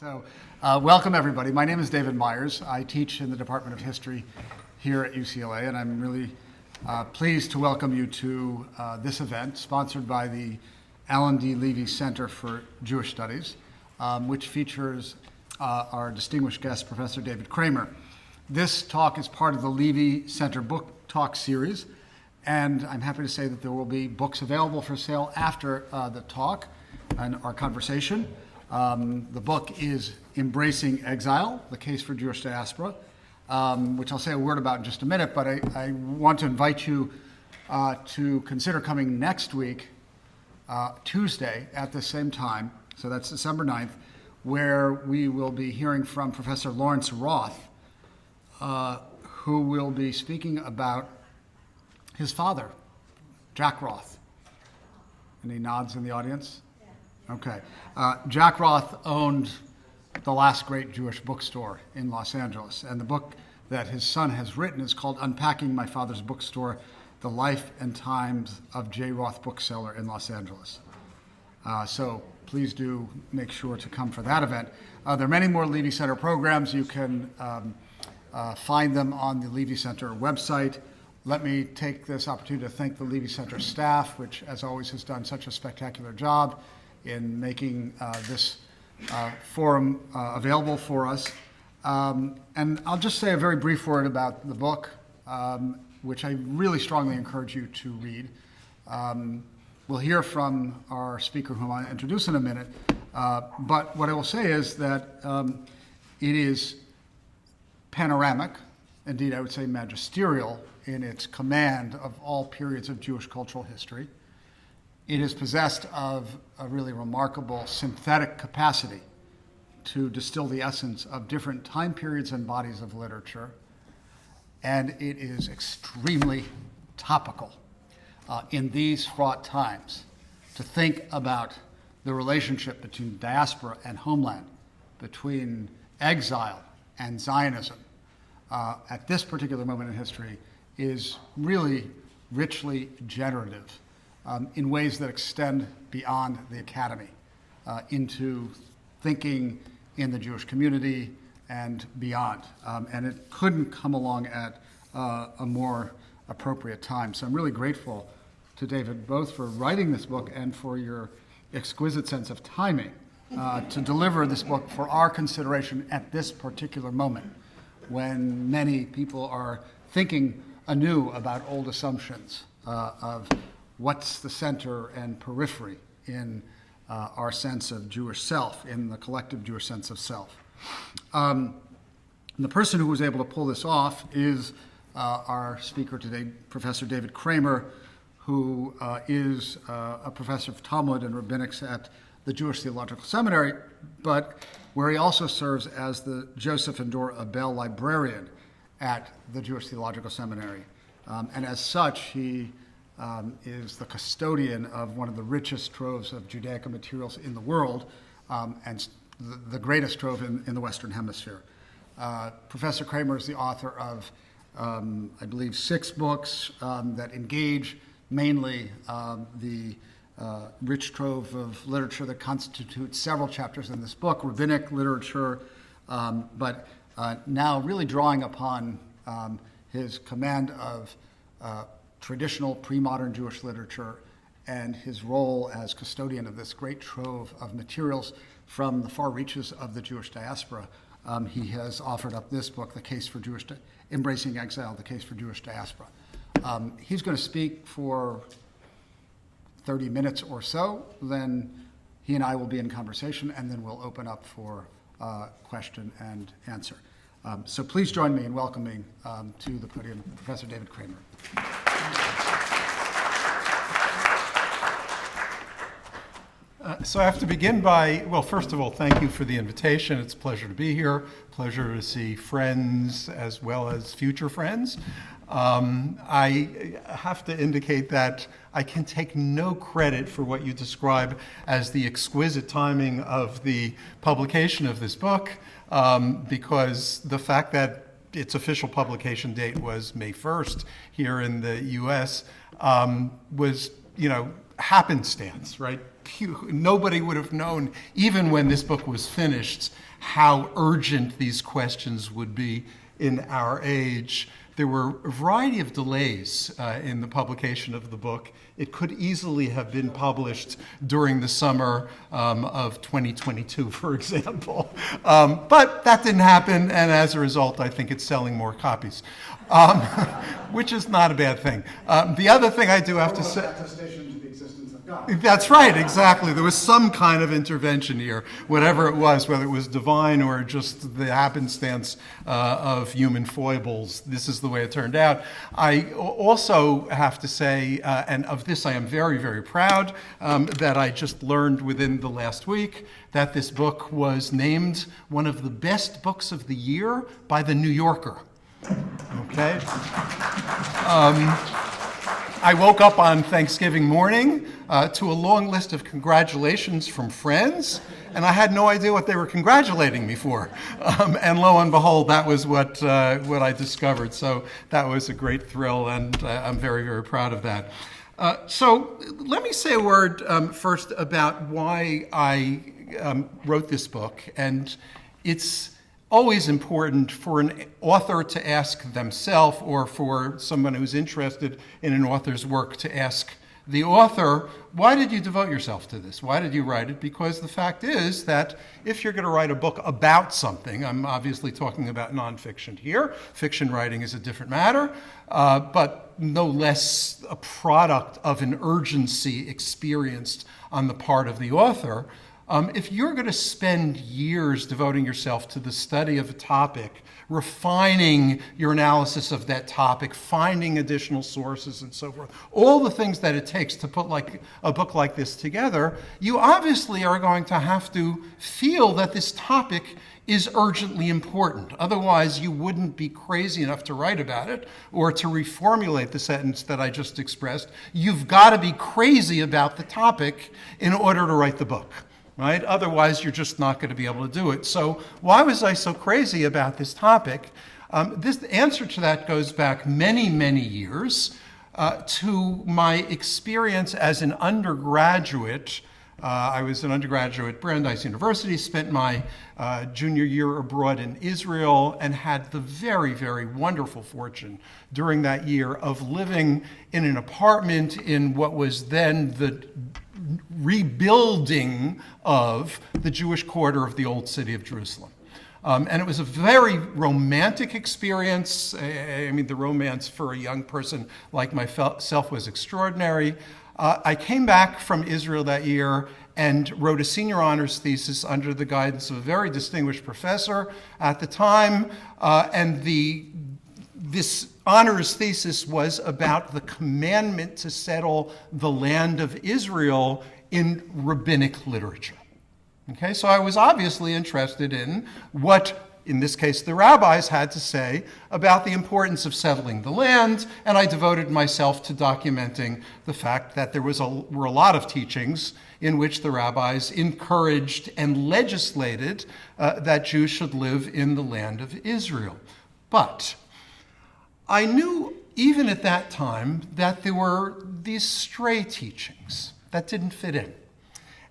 So, welcome everybody. My name is David Myers. I teach in the Department of History here at UCLA, and I'm really pleased to welcome you to this event sponsored by the Alan D. Levy Center for Jewish Studies, which features our distinguished guest, Professor David Kraemer. This talk is part of the Levy Center Book Talk series, and I'm happy to say that there will be books available for sale after the talk and our conversation. The book is Embracing Exile, The Case for Jewish Diaspora, which I'll say a word about in just a minute, but I want to invite you to consider coming next week, Tuesday, at the same time, so that's December 9th, where we will be hearing from Professor Lawrence Roth, who will be speaking about his father, Jack Roth. Any nods in the audience? Okay. Jack Roth owned the last great Jewish bookstore in Los Angeles, and the book that his son has written is called Unpacking My Father's Bookstore, The Life and Times of J. Roth Bookseller in Los Angeles. So please do make sure to come for that event. There are many more Levy Center programs. You can find them on the Levy Center website. Let me take this opportunity to thank the Levy Center staff, which, as always, has done such a spectacular job in making this forum available for us. And I'll just say a very brief word about the book, which I really strongly encourage you to read. We'll hear from our speaker, whom I'll introduce in a minute. But what I will say is that it is panoramic, indeed I would say magisterial, in its command of all periods of Jewish cultural history. It is possessed of a really remarkable synthetic capacity to distill the essence of different time periods and bodies of literature. And it is extremely topical in these fraught times to think about the relationship between diaspora and homeland, between exile and Zionism. At this particular moment in history is really richly generative. In ways that extend beyond the academy into thinking in the Jewish community and beyond. And it couldn't come along at a more appropriate time. So I'm really grateful to David both for writing this book and for your exquisite sense of timing to deliver this book for our consideration at this particular moment when many people are thinking anew about old assumptions of what's the center and periphery in our sense of Jewish self, in the collective Jewish sense of self. The person who was able to pull this off is our speaker today, Professor David Kraemer, who is a professor of Talmud and rabbinics at the Jewish Theological Seminary, but where he also serves as the Joseph and Dora Abel librarian at the Jewish Theological Seminary. And as such, he is the custodian of one of the richest troves of Judaica materials in the world, and the greatest trove in the Western Hemisphere. Professor Kraemer is the author of, I believe, 6 books that engage mainly the rich trove of literature that constitutes several chapters in this book, rabbinic literature, but now really drawing upon his command of traditional pre-modern Jewish literature and his role as custodian of this great trove of materials from the far reaches of the Jewish diaspora. He has offered up this book, The Case for Jewish Embracing Exile, The Case for Jewish Diaspora. He's going to speak for 30 minutes or so, then he and I will be in conversation, and then we'll open up for question and answer. So please join me in welcoming to the podium Professor David Kraemer. So I have to begin by, well, first of all, thank you for the invitation. It's a pleasure to be here, pleasure to see friends as well as future friends. I have to indicate that I can take no credit for what you describe as the exquisite timing of the publication of this book, because the fact that its official publication date was May 1st here in the U.S. Was, happenstance, right? Nobody would have known, even when this book was finished, how urgent these questions would be in our age. There were a variety of delays in the publication of the book. It could easily have been published during the summer of 2022, for example. But that didn't happen, and as a result, I think it's selling more copies, which is not a bad thing. The other thing I do have to say... Attestation to the existence of God. That's right, exactly. There was some kind of intervention here, whatever it was, whether it was divine or just the happenstance of human foibles. This is the way it turned out. I also have to say, and of this I am very, very proud, that I just learned within the last week that this book was named one of the best books of the year by The New Yorker. Okay? I woke up on Thanksgiving morning to a long list of congratulations from friends, and I had no idea what they were congratulating me for. And lo and behold, that was what I discovered. So that was a great thrill, and I'm very, very proud of that. So let me say a word first about why I wrote this book. And it's always important for an author to ask themselves, or for someone who's interested in an author's work to ask the author, why did you devote yourself to this? Why did you write it? Because the fact is that if you're going to write a book about something, I'm obviously talking about nonfiction here. Fiction writing is a different matter, but no less a product of an urgency experienced on the part of the author. If you're going to spend years devoting yourself to the study of a topic, refining your analysis of that topic, finding additional sources and so forth, all the things that it takes to put like a book like this together, you obviously are going to have to feel that this topic is urgently important. Otherwise, you wouldn't be crazy enough to write about it, or to reformulate the sentence that I just expressed. You've got to be crazy about the topic in order to write the book. Right? Otherwise, you're just not going to be able to do it. So why was I so crazy about this topic? The answer to that goes back many, many years to my experience as an undergraduate. I was an undergraduate at Brandeis University, spent my junior year abroad in Israel, and had the very, very wonderful fortune during that year of living in an apartment in what was then the rebuilding of the Jewish quarter of the old city of Jerusalem. And it was a very romantic experience. I mean, the romance for a young person like myself was extraordinary. I came back from Israel that year and wrote a senior honors thesis under the guidance of a very distinguished professor at the time. And this honors thesis was about the commandment to settle the land of Israel in rabbinic literature. Okay, so I was obviously interested in what, in this case, the rabbis had to say about the importance of settling the land, and I devoted myself to documenting the fact that there were a lot of teachings in which the rabbis encouraged and legislated that Jews should live in the land of Israel. But I knew, even at that time, that there were these stray teachings that didn't fit in.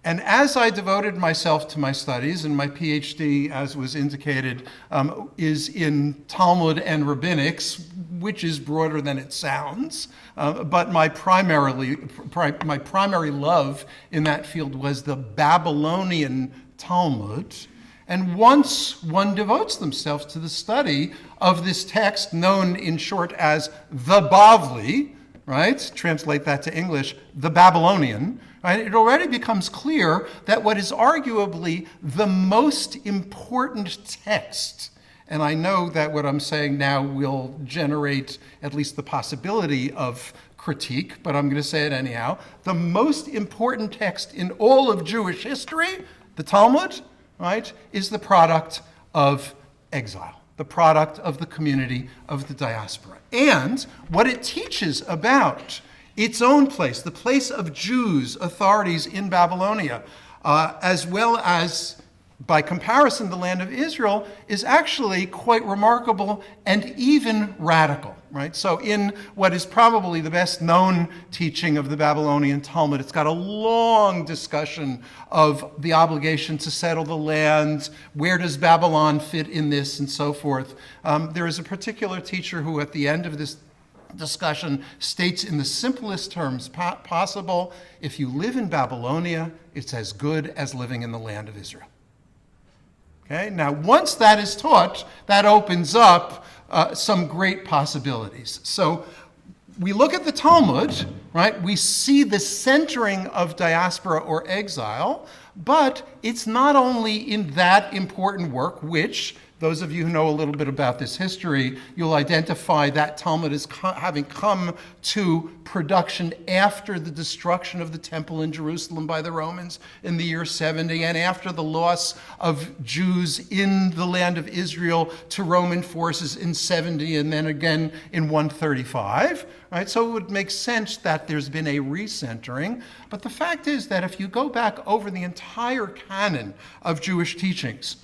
And as I devoted myself to my studies, and my PhD, as was indicated, is in Talmud and rabbinics, which is broader than it sounds, but my primary love in that field was the Babylonian Talmud. And once one devotes themselves to the study of this text, known in short as the Bavli, right? Translate that to English, the Babylonian, right? It already becomes clear that what is arguably the most important text, and I know that what I'm saying now will generate at least the possibility of critique, but I'm going to say it anyhow, the most important text in all of Jewish history, the Talmud, right, is the product of exile, the product of the community of the diaspora. And what it teaches about its own place, the place of Jews, authorities in Babylonia, as well as By comparison, the land of Israel is actually quite remarkable and even radical, right? So in what is probably the best known teaching of the Babylonian Talmud, it's got a long discussion of the obligation to settle the land, where does Babylon fit in this, and so forth. There is a particular teacher who at the end of this discussion states in the simplest terms possible, if you live in Babylonia, it's as good as living in the land of Israel. Okay? Now, once that is taught, that opens up some great possibilities. So we look at the Talmud, right? We see the centering of diaspora or exile, but it's not only in that important work, which those of you who know a little bit about this history, you'll identify that Talmud as having come to production after the destruction of the temple in Jerusalem by the Romans in the year 70, and after the loss of Jews in the land of Israel to Roman forces in 70, and then again in 135. Right? So it would make sense that there's been a recentering. But the fact is that if you go back over the entire canon of Jewish teachings,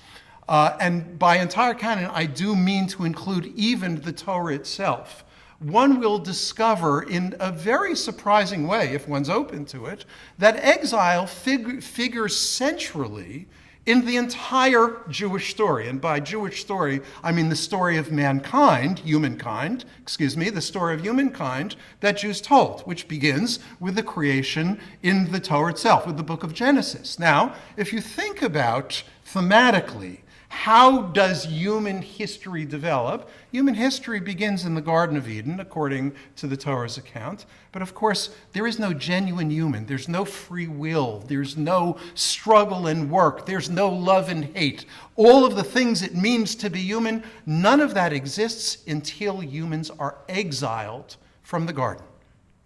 and by entire canon, I do mean to include even the Torah itself, one will discover in a very surprising way, if one's open to it, that exile figures centrally in the entire Jewish story. And by Jewish story, I mean the story of mankind, the story of humankind that Jews told, which begins with the creation in the Torah itself, with the book of Genesis. Now, if you think about thematically, how does human history develop? Human history begins in the Garden of Eden, according to the Torah's account. But of course, there is no genuine human. There's no free will. There's no struggle and work. There's no love and hate. All of the things it means to be human, none of that exists until humans are exiled from the garden.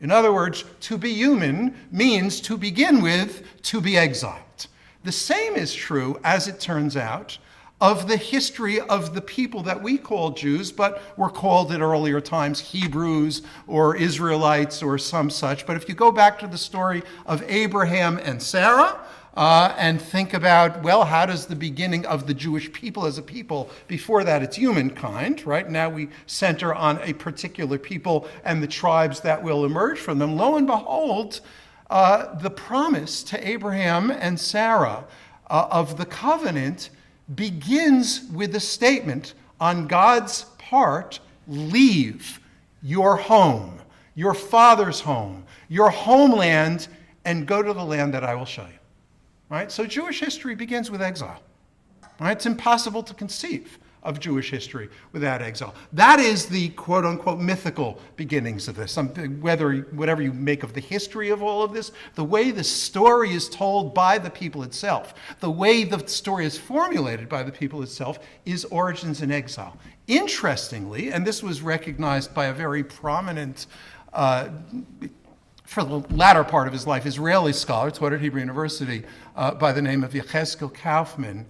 In other words, to be human means, to begin with, to be exiled. The same is true, as it turns out, of the history of the people that we call Jews, but were called at earlier times Hebrews or Israelites or some such. But if you go back to the story of Abraham and Sarah and think about, well, how does the beginning of the Jewish people as a people, before that it's humankind, right? Now we center on a particular people and the tribes that will emerge from them. Lo and behold, the promise to Abraham and Sarah of the covenant begins with a statement on God's part: leave your home, your father's home, your homeland, and go to the land that I will show you. Right? So Jewish history begins with exile. Right? It's impossible to conceive of Jewish history without exile. That is the quote-unquote mythical beginnings of this. Whatever you make of the history of all of this, the way the story is told by the people itself, the way the story is formulated by the people itself, is origins in exile. Interestingly, and this was recognized by a very prominent, for the latter part of his life, Israeli scholar, taught at Hebrew University, by the name of Yechezkel Kaufman,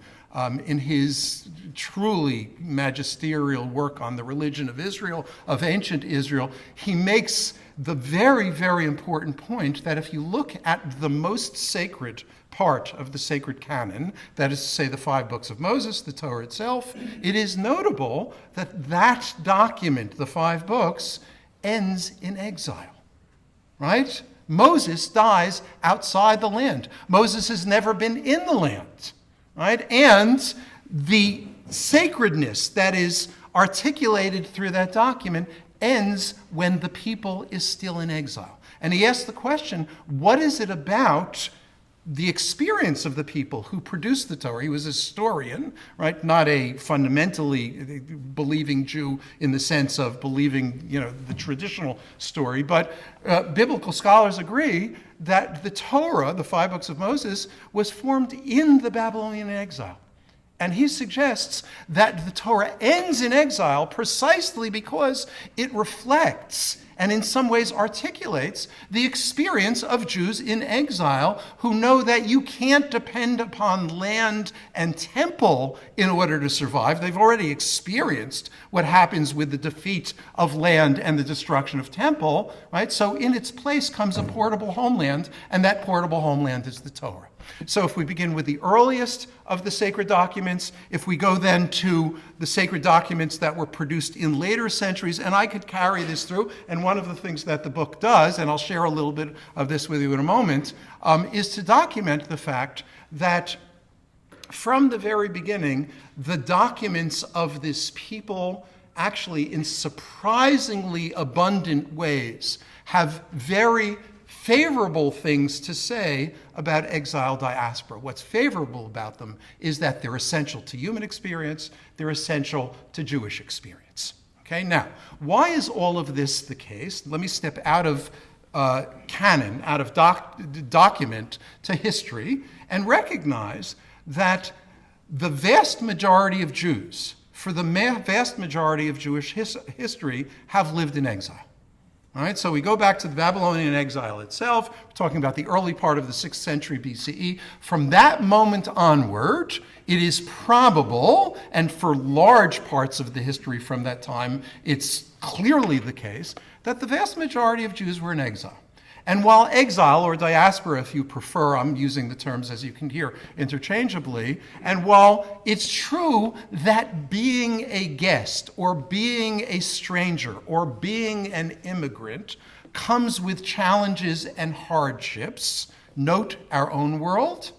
in his truly magisterial work on the religion of Israel, of ancient Israel, he makes the very, very important point that if you look at the most sacred part of the sacred canon, that is to say the 5 books of Moses, the Torah itself, it is notable that that document, the 5 books, ends in exile, right? Moses dies outside the land. Moses has never been in the land. Right? And the sacredness that is articulated through that document ends when the people is still in exile. And he asks the question, what is it about the experience of the people who produced the Torah? He was a historian, right? Not a fundamentally believing Jew in the sense of believing, the traditional story, but biblical scholars agree that the Torah, the 5 books of Moses, was formed in the Babylonian exile. And he suggests that the Torah ends in exile precisely because it reflects and in some ways articulates the experience of Jews in exile who know that you can't depend upon land and temple in order to survive. They've already experienced what happens with the defeat of land and the destruction of temple, right? So in its place comes a portable homeland, and that portable homeland is the Torah. So if we begin with the earliest of the sacred documents, if we go then to the sacred documents that were produced in later centuries, and I could carry this through, and one of the things that the book does, and I'll share a little bit of this with you in a moment, is to document the fact that from the very beginning, the documents of this people actually in surprisingly abundant ways have very favorable things to say about exile diaspora. What's favorable about them is that they're essential to human experience, they're essential to Jewish experience. Okay, now, why is all of this the case? Let me step out of canon, out of document to history, and recognize that the vast majority of Jews, for the vast majority of Jewish history, have lived in exile. All right, so we go back to the Babylonian exile itself. We're talking about the early part of the 6th century BCE. From that moment onward, it is probable, and for large parts of the history from that time, it's clearly the case, that the vast majority of Jews were in exile. And while exile, or diaspora if you prefer, I'm using the terms as you can hear interchangeably, and while it's true that being a guest or being a stranger or being an immigrant comes with challenges and hardships, note our own world,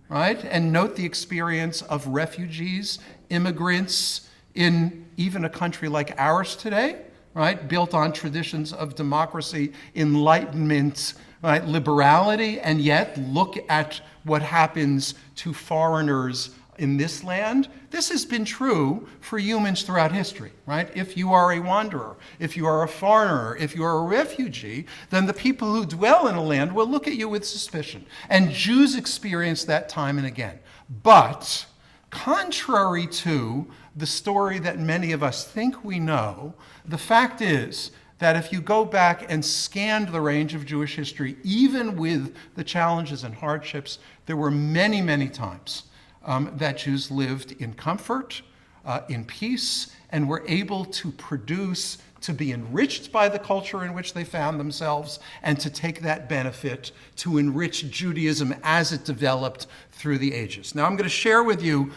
right? And note the experience of refugees, immigrants in even a country like ours today, right, built on traditions of democracy, enlightenment, right, liberality, and yet look at what happens to foreigners in this land. This has been true for humans throughout history, right? If you are a wanderer, if you are a foreigner, if you are a refugee, then the people who dwell in a land will look at you with suspicion. And Jews experience that time and again. But contrary to the story that many of us think we know, the fact is that if you go back and scan the range of Jewish history, even with the challenges and hardships, there were many, many times that Jews lived in comfort, in peace, and were able to produce, to be enriched by the culture in which they found themselves, and to take that benefit to enrich Judaism as it developed through the ages. Now, I'm going to share with you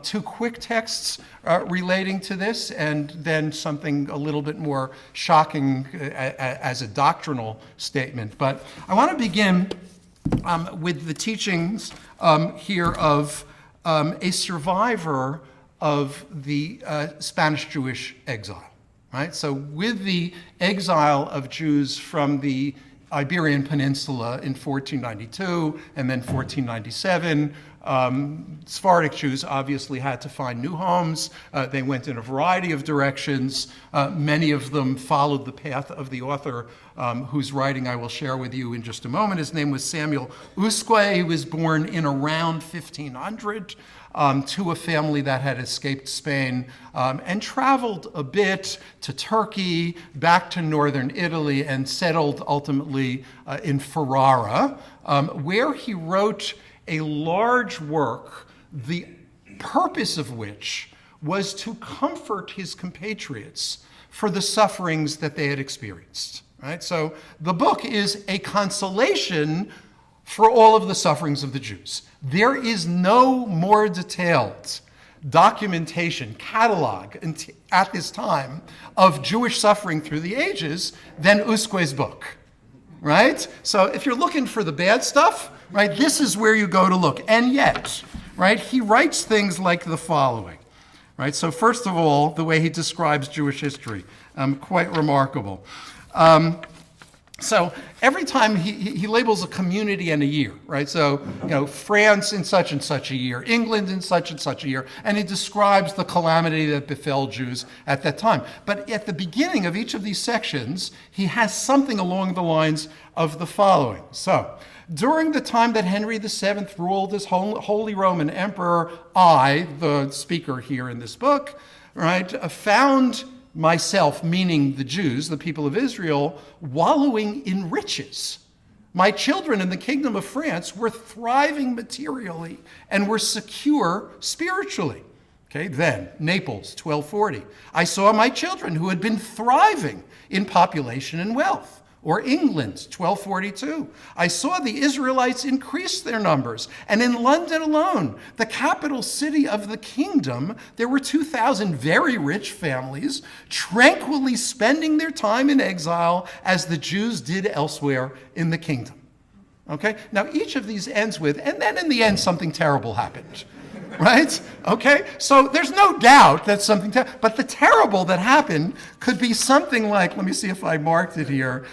2 quick texts relating to this, and then something a little bit more shocking as a doctrinal statement. But I want to begin with the teachings here of a survivor of the Spanish Jewish exile. Right? So with the exile of Jews from the Iberian Peninsula in 1492 and then 1497, Sephardic Jews obviously had to find new homes. They went in a variety of directions. Many of them followed the path of the author whose writing I will share with you in just a moment. His name was Samuel Usque. He was born in around 1500. To a family that had escaped Spain and traveled a bit to Turkey, back to northern Italy, and settled ultimately in Ferrara, where he wrote a large work, the purpose of which was to comfort his compatriots for the sufferings that they had experienced. Right? So the book is a consolation for all of the sufferings of the Jews. There is no more detailed documentation, catalog at this time of Jewish suffering through the ages than Usque's book, right? So if you're looking for the bad stuff, right, this is where you go to look. And yet, right, he writes things like the following, right? So first of all, the way he describes Jewish history, quite remarkable. So every time he labels a community and a year, right? So, France in such and such a year, England in such and such a year, and he describes the calamity that befell Jews at that time. But at the beginning of each of these sections, he has something along the lines of the following. So, during the time that Henry VII ruled as Holy Roman Emperor, I, the speaker here in this book, right, found myself, meaning the Jews, the people of Israel, wallowing in riches. My children in the kingdom of France were thriving materially and were secure spiritually. Okay, then, Naples, 1240. I saw my children who had been thriving in population and wealth. Or England, 1242. I saw the Israelites increase their numbers, and in London alone, the capital city of the kingdom, there were 2,000 very rich families tranquilly spending their time in exile as the Jews did elsewhere in the kingdom. Okay? Now, each of these ends with, and then in the end, something terrible happened. Right? Okay? So there's no doubt that something terrible, but the terrible that happened could be something like, let me see if I marked it here.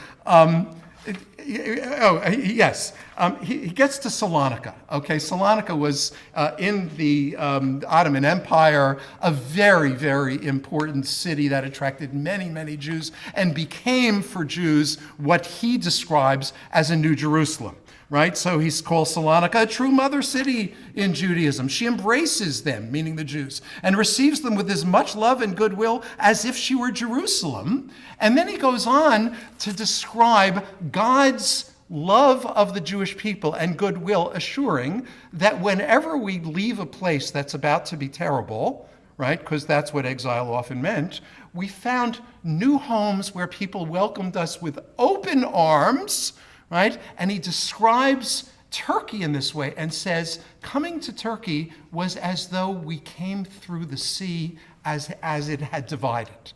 Yes. He gets to Salonika. Okay, Salonika was in the Ottoman Empire, a very, very important city that attracted many, many Jews and became for Jews what he describes as a New Jerusalem. Right? So he's called Salonika a true mother city in Judaism. She embraces them, meaning the Jews, and receives them with as much love and goodwill as if she were Jerusalem. And then he goes on to describe God's love of the Jewish people and goodwill, assuring that whenever we leave a place that's about to be terrible, right, because that's what exile often meant, we found new homes where people welcomed us with open arms, right? And he describes Turkey in this way and says, coming to Turkey was as though we came through the sea as it had divided.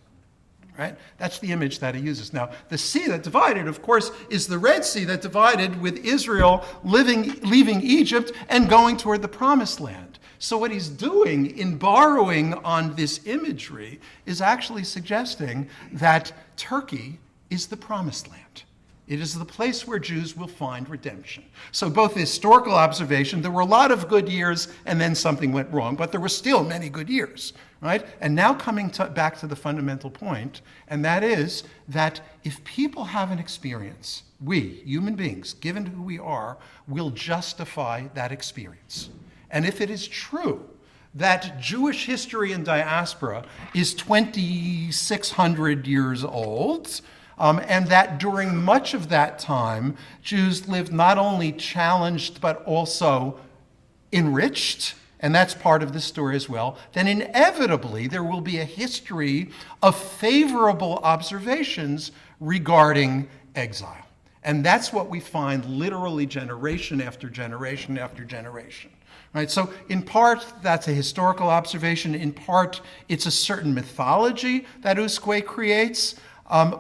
Right? That's the image that he uses. Now, the sea that divided, of course, is the Red Sea that divided with Israel leaving Egypt and going toward the Promised Land. So what he's doing in borrowing on this imagery is actually suggesting that Turkey is the Promised Land. It is the place where Jews will find redemption. So both historical observation, there were a lot of good years and then something went wrong, but there were still many good years, right? And now coming back to the fundamental point, and that is that if people have an experience, we, human beings, given who we are, will justify that experience. And if it is true that Jewish history in diaspora is 2,600 years old, and that during much of that time, Jews lived not only challenged, but also enriched, and that's part of this story as well, then inevitably there will be a history of favorable observations regarding exile. And that's what we find literally generation after generation after generation. Right? So in part, that's a historical observation. In part, it's a certain mythology that Usque creates.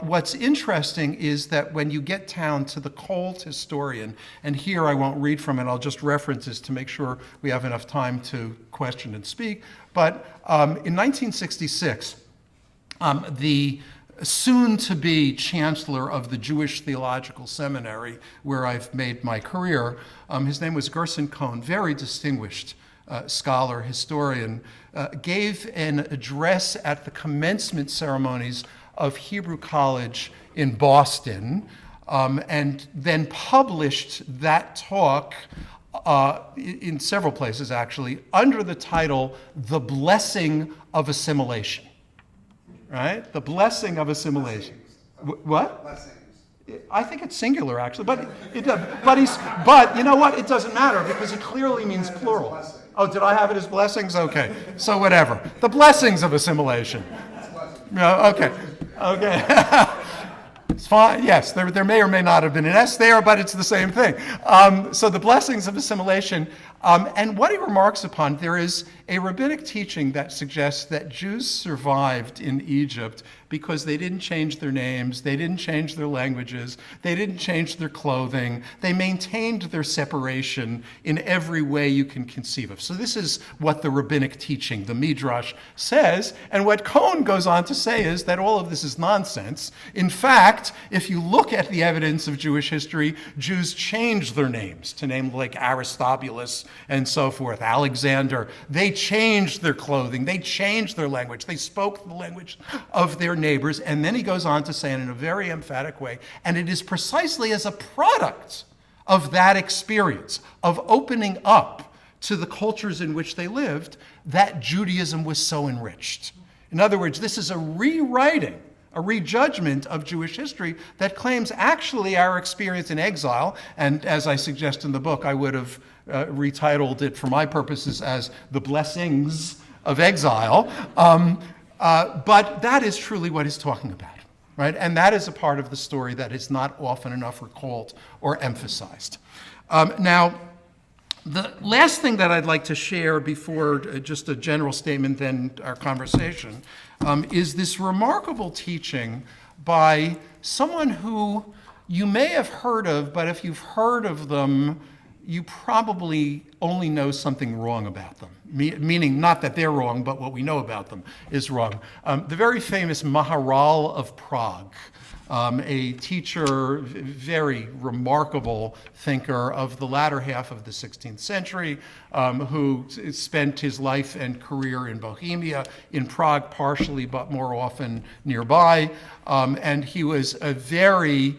What's interesting is that when you get down to the cold historian, and here I won't read from it, I'll just reference this to make sure we have enough time to question and speak, but in 1966, the soon-to-be chancellor of the Jewish Theological Seminary, where I've made my career, his name was Gerson Cohn, very distinguished scholar, historian, gave an address at the commencement ceremonies of Hebrew College in Boston, and then published that talk in several places, actually, under the title, The Blessing of Assimilation. Right? The Blessing of Assimilation. What? Blessings. I think it's singular, actually, but you know what? It doesn't matter, because it clearly means plural. Oh, did I have it as blessings? Okay, so whatever. The blessings of assimilation. No, okay. Okay. It's fine. Yes, there may or may not have been an S there, but it's the same thing. So the blessings of assimilation. And what he remarks upon, there is a rabbinic teaching that suggests that Jews survived in Egypt because they didn't change their names, they didn't change their languages, they didn't change their clothing, they maintained their separation in every way you can conceive of. So this is what the rabbinic teaching, the Midrash, says. And what Cohn goes on to say is that all of this is nonsense. In fact, if you look at the evidence of Jewish history, Jews changed their names to names like Aristobulus and so forth, Alexander. They changed their clothing, they changed their language, they spoke the language of their neighbors. And then he goes on to say, in a very emphatic way, and it is precisely as a product of that experience of opening up to the cultures in which they lived that Judaism was so enriched. In other words, this is a rewriting, a rejudgment of Jewish history that claims actually our experience in exile, and as I suggest in the book, I would have retitled it for my purposes as The Blessings of Exile, but that is truly what he's talking about. right? And that is a part of the story that is not often enough recalled or emphasized. Now, the last thing that I'd like to share before just a general statement, then our conversation, is this remarkable teaching by someone who you may have heard of, but if you've heard of them, you probably only know something wrong about them. Meaning not that they're wrong, but what we know about them is wrong. The very famous Maharal of Prague, a teacher, very remarkable thinker of the latter half of the 16th century, who spent his life and career in Bohemia, in Prague partially, but more often nearby. And he was a very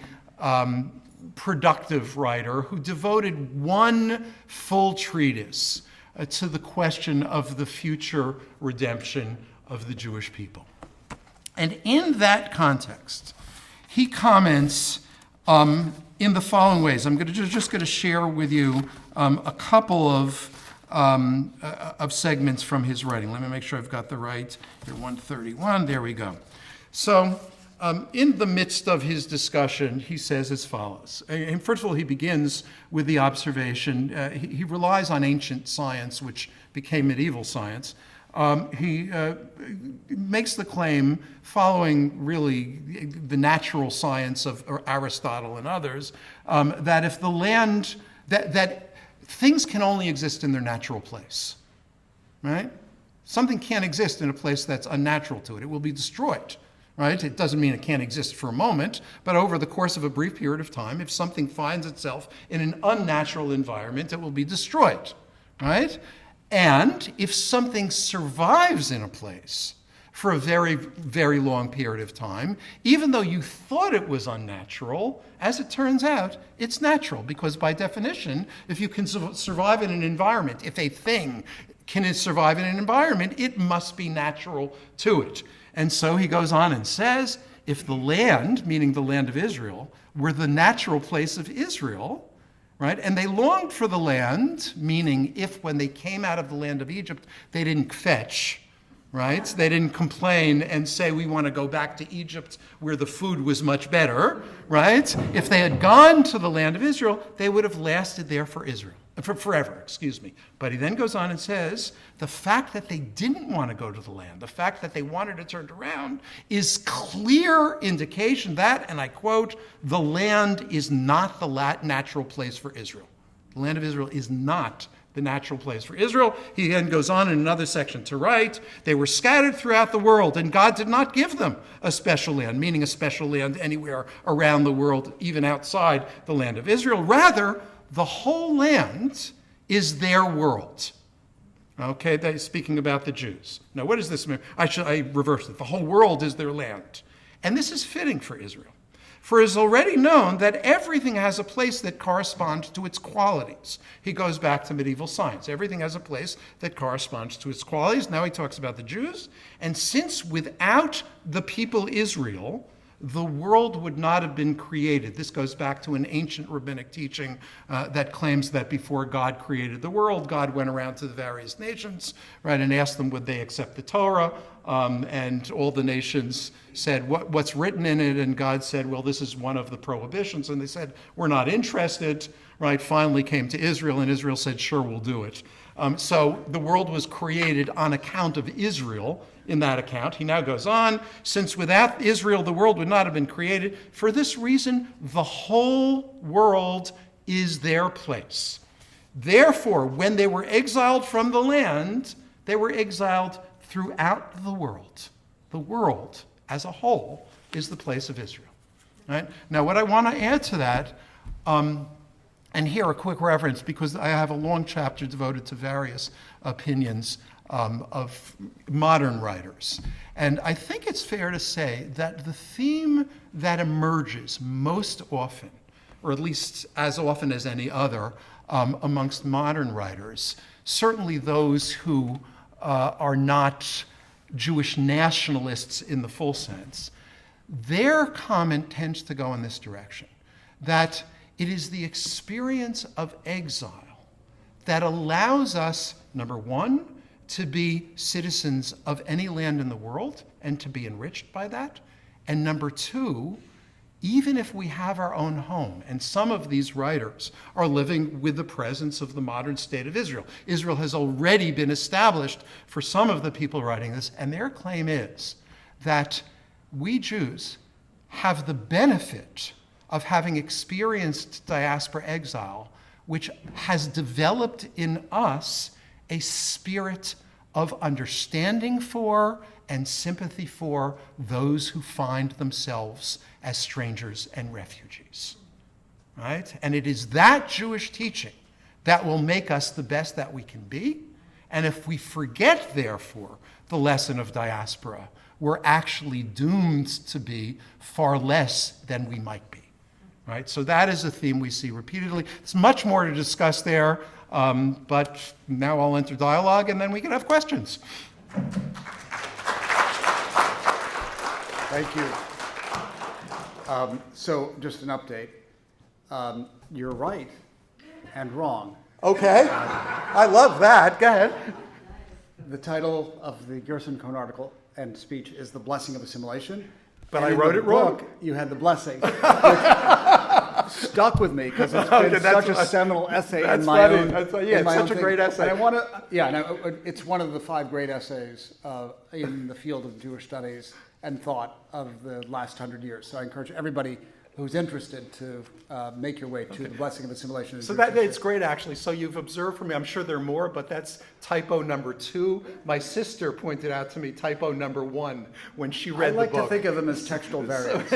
productive writer who devoted one full treatise to the question of the future redemption of the Jewish people. And in that context, he comments in the following ways. I'm just going to share with you a couple of segments from his writing. Let me make sure I've got the right. Here, 131. There we go. So, in the midst of his discussion, he says as follows. And first of all, he begins with the observation. He relies on ancient science, which became medieval science. He makes the claim, following really the natural science of Aristotle and others, that if the land, that things can only exist in their natural place, right? Something can't exist in a place that's unnatural to it. It will be destroyed. Right? It doesn't mean it can't exist for a moment, but over the course of a brief period of time, if something finds itself in an unnatural environment, it will be destroyed, right? And if something survives in a place for a very, very long period of time, even though you thought it was unnatural, as it turns out, it's natural, because by definition, if you can survive in an environment, if a thing can survive in an environment, it must be natural to it. And so he goes on and says, if the land, meaning the land of Israel, were the natural place of Israel, right, and they longed for the land, meaning if when they came out of the land of Egypt, they didn't fetch, right? They didn't complain and say, we want to go back to Egypt where the food was much better, right? If they had gone to the land of Israel, they would have lasted there for forever. But he then goes on and says, the fact that they didn't want to go to the land, the fact that they wanted to turn around, is clear indication that, and I quote, the land is not the natural place for Israel. The land of Israel is not the natural place for Israel. He then goes on in another section to write, they were scattered throughout the world, and God did not give them a special land, meaning a special land anywhere around the world, even outside the land of Israel. Rather, the whole land is their world. Okay, speaking about the Jews. Now, what does this mean? I reverse it. The whole world is their land. And this is fitting for Israel. For it is already known that everything has a place that corresponds to its qualities. He goes back to medieval science. Everything has a place that corresponds to its qualities. Now he talks about the Jews. And since without the people Israel, the world would not have been created. This goes back to an ancient rabbinic teaching that claims that before God created the world, God went around to the various nations, right, and asked them would they accept the Torah, and all the nations said, what's written in it? And God said, well, this is one of the prohibitions. And they said, we're not interested, right? Finally came to Israel, and Israel said, sure, we'll do it. So the world was created on account of Israel. In that account, he now goes on, since without Israel the world would not have been created, for this reason the whole world is their place. Therefore, when they were exiled from the land, they were exiled throughout the world. The world as a whole is the place of Israel. Right? Now, what I want to add to that, and here a quick reference, because I have a long chapter devoted to various opinions of modern writers. And I think it's fair to say that the theme that emerges most often, or at least as often as any other, amongst modern writers, certainly those who are not Jewish nationalists in the full sense, their comment tends to go in this direction, that it is the experience of exile that allows us, number one, to be citizens of any land in the world and to be enriched by that, And number two, even if we have our own home, and some of these writers are living with the presence of the modern state of Israel. Israel has already been established for some of the people writing this, and their claim is that we Jews have the benefit of having experienced diaspora exile, which has developed in us a spirit of understanding for and sympathy for those who find themselves as strangers and refugees, right? And it is that Jewish teaching that will make us the best that we can be. And if we forget, therefore, the lesson of diaspora, we're actually doomed to be far less than we might be, right? So that is a theme we see repeatedly. There's much more to discuss there, but now I'll enter dialogue, and then we can have questions. Thank you. So just an update. You're right and wrong. Okay, I love that. Go ahead. The title of the Gerson Cohn article and speech is The Blessing of Assimilation. But And I wrote in it the wrong. book, you had the blessing. Which stuck with me because it's been such a seminal essay in my own. It's such a great essay. And I want to, it's one of the 5 great essays in the field of Jewish studies and thought of the last 100 years. So I encourage everybody who's interested to make your way to The Blessing of Assimilation. So it's great, actually. So you've observed for me, I'm sure there are more, but that's typo number 2. My sister pointed out to me typo number 1 when she read the book. I like to think of them as textual variants.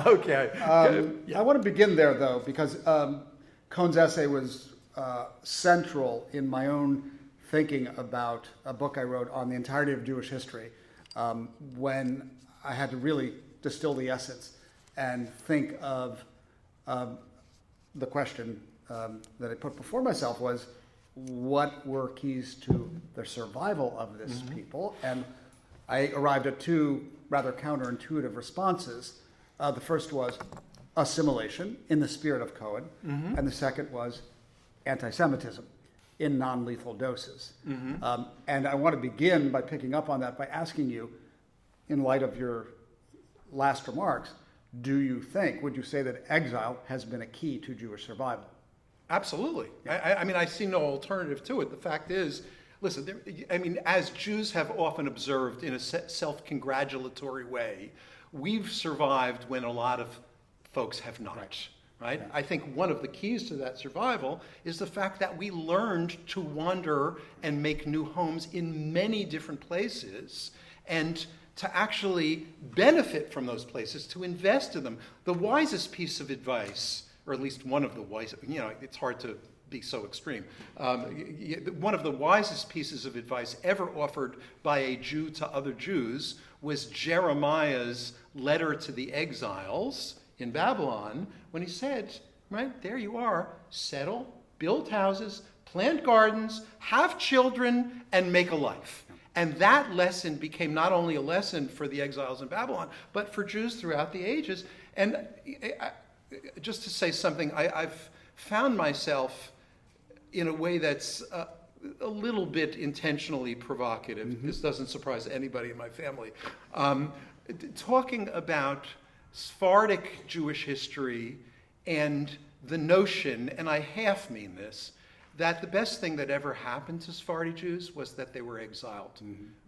Okay. I want to begin there, though, because Cohn's essay was central in my own thinking about a book I wrote on the entirety of Jewish history, when I had to really distill the essence and think of the question that I put before myself was, what were keys to the survival of this people? And I arrived at 2 rather counterintuitive responses. The first was assimilation in the spirit of Cohen, and the second was anti-Semitism in non-lethal doses. And I want to begin by picking up on that by asking you, in light of your last remarks, would you say that exile has been a key to Jewish survival? Absolutely. I mean, I see no alternative to it. The fact is, listen, as Jews have often observed in a self-congratulatory way, we've survived when a lot of folks have not. Right? Yeah. I think one of the keys to that survival is the fact that we learned to wander and make new homes in many different places, and to actually benefit from those places, to invest in them. The wisest piece of advice, or at least one of the wisest, it's hard to be so extreme. One of the wisest pieces of advice ever offered by a Jew to other Jews was Jeremiah's letter to the exiles in Babylon, when he said, right, there you are, settle, build houses, plant gardens, have children, and make a life. And that lesson became not only a lesson for the exiles in Babylon, but for Jews throughout the ages. And just to say something, I've found myself in a way that's a little bit intentionally provocative. This doesn't surprise anybody in my family. Talking about Sephardic Jewish history and the notion, and I half mean this, that the best thing that ever happened to Sephardi Jews was that they were exiled,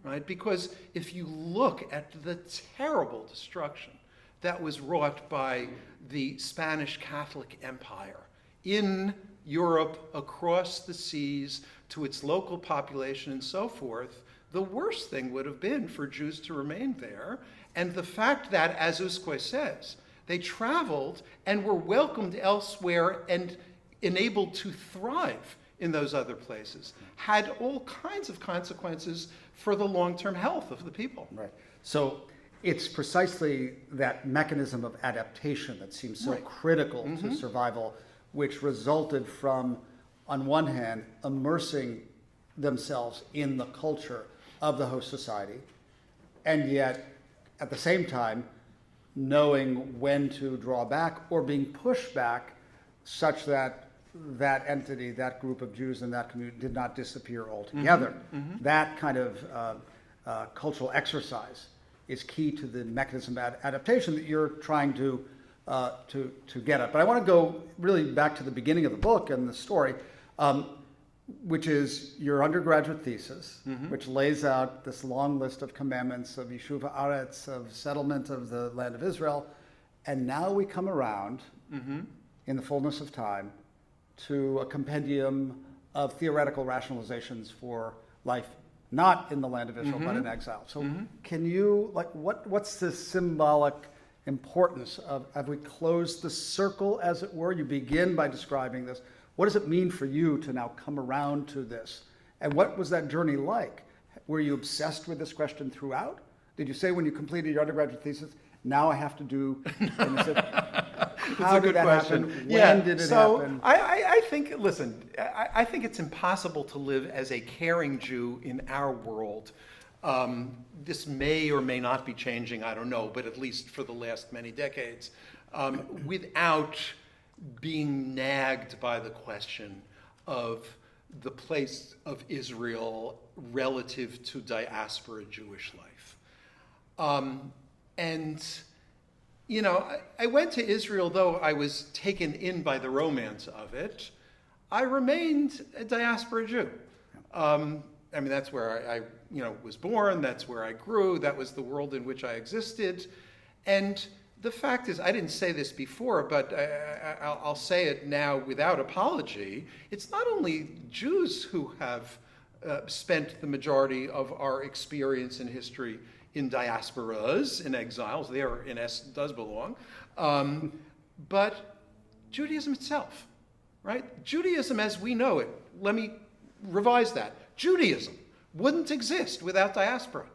right? Because if you look at the terrible destruction that was wrought by the Spanish Catholic Empire in Europe, across the seas, to its local population and so forth, the worst thing would have been for Jews to remain there. And the fact that, as Uskoi says, they traveled and were welcomed elsewhere and enabled to thrive in those other places had all kinds of consequences for the long-term health of the people. Right. So it's precisely that mechanism of adaptation that seems so critical to survival, which resulted from, on one hand, immersing themselves in the culture of the host society, and yet, at the same time, knowing when to draw back or being pushed back such that that entity, that group of Jews in that community did not disappear altogether. That kind of cultural exercise is key to the mechanism of adaptation that you're trying to get at. But I want to go really back to the beginning of the book and the story, which is your undergraduate thesis, which lays out this long list of commandments of Yeshuva Aretz, of settlement of the land of Israel. And now we come around in the fullness of time to a compendium of theoretical rationalizations for life, not in the land of Israel, but in exile. So can you, what's the symbolic importance of, have we closed the circle, as it were? You begin by describing this. What does it mean for you to now come around to this? And what was that journey like? Were you obsessed with this question throughout? Did you say when you completed your undergraduate thesis, now I have to do, and is it, how did that happen? When did it happen? I think, listen, I think it's impossible to live as a caring Jew in our world. This may or may not be changing, I don't know, but at least for the last many decades, without being nagged by the question of the place of Israel relative to diaspora Jewish life. And, you know, I went to Israel, though I was taken in by the romance of it. I remained a diaspora Jew. I mean, that's where I was born, that's where I grew, that was the world in which I existed. And the fact is, I didn't say this before, but I'll say it now without apology. It's not only Jews who have spent the majority of our experience in history in diasporas, in exiles, there in essence does belong, but Judaism itself, right? Judaism as we know it, let me revise that. Judaism wouldn't exist without diaspora.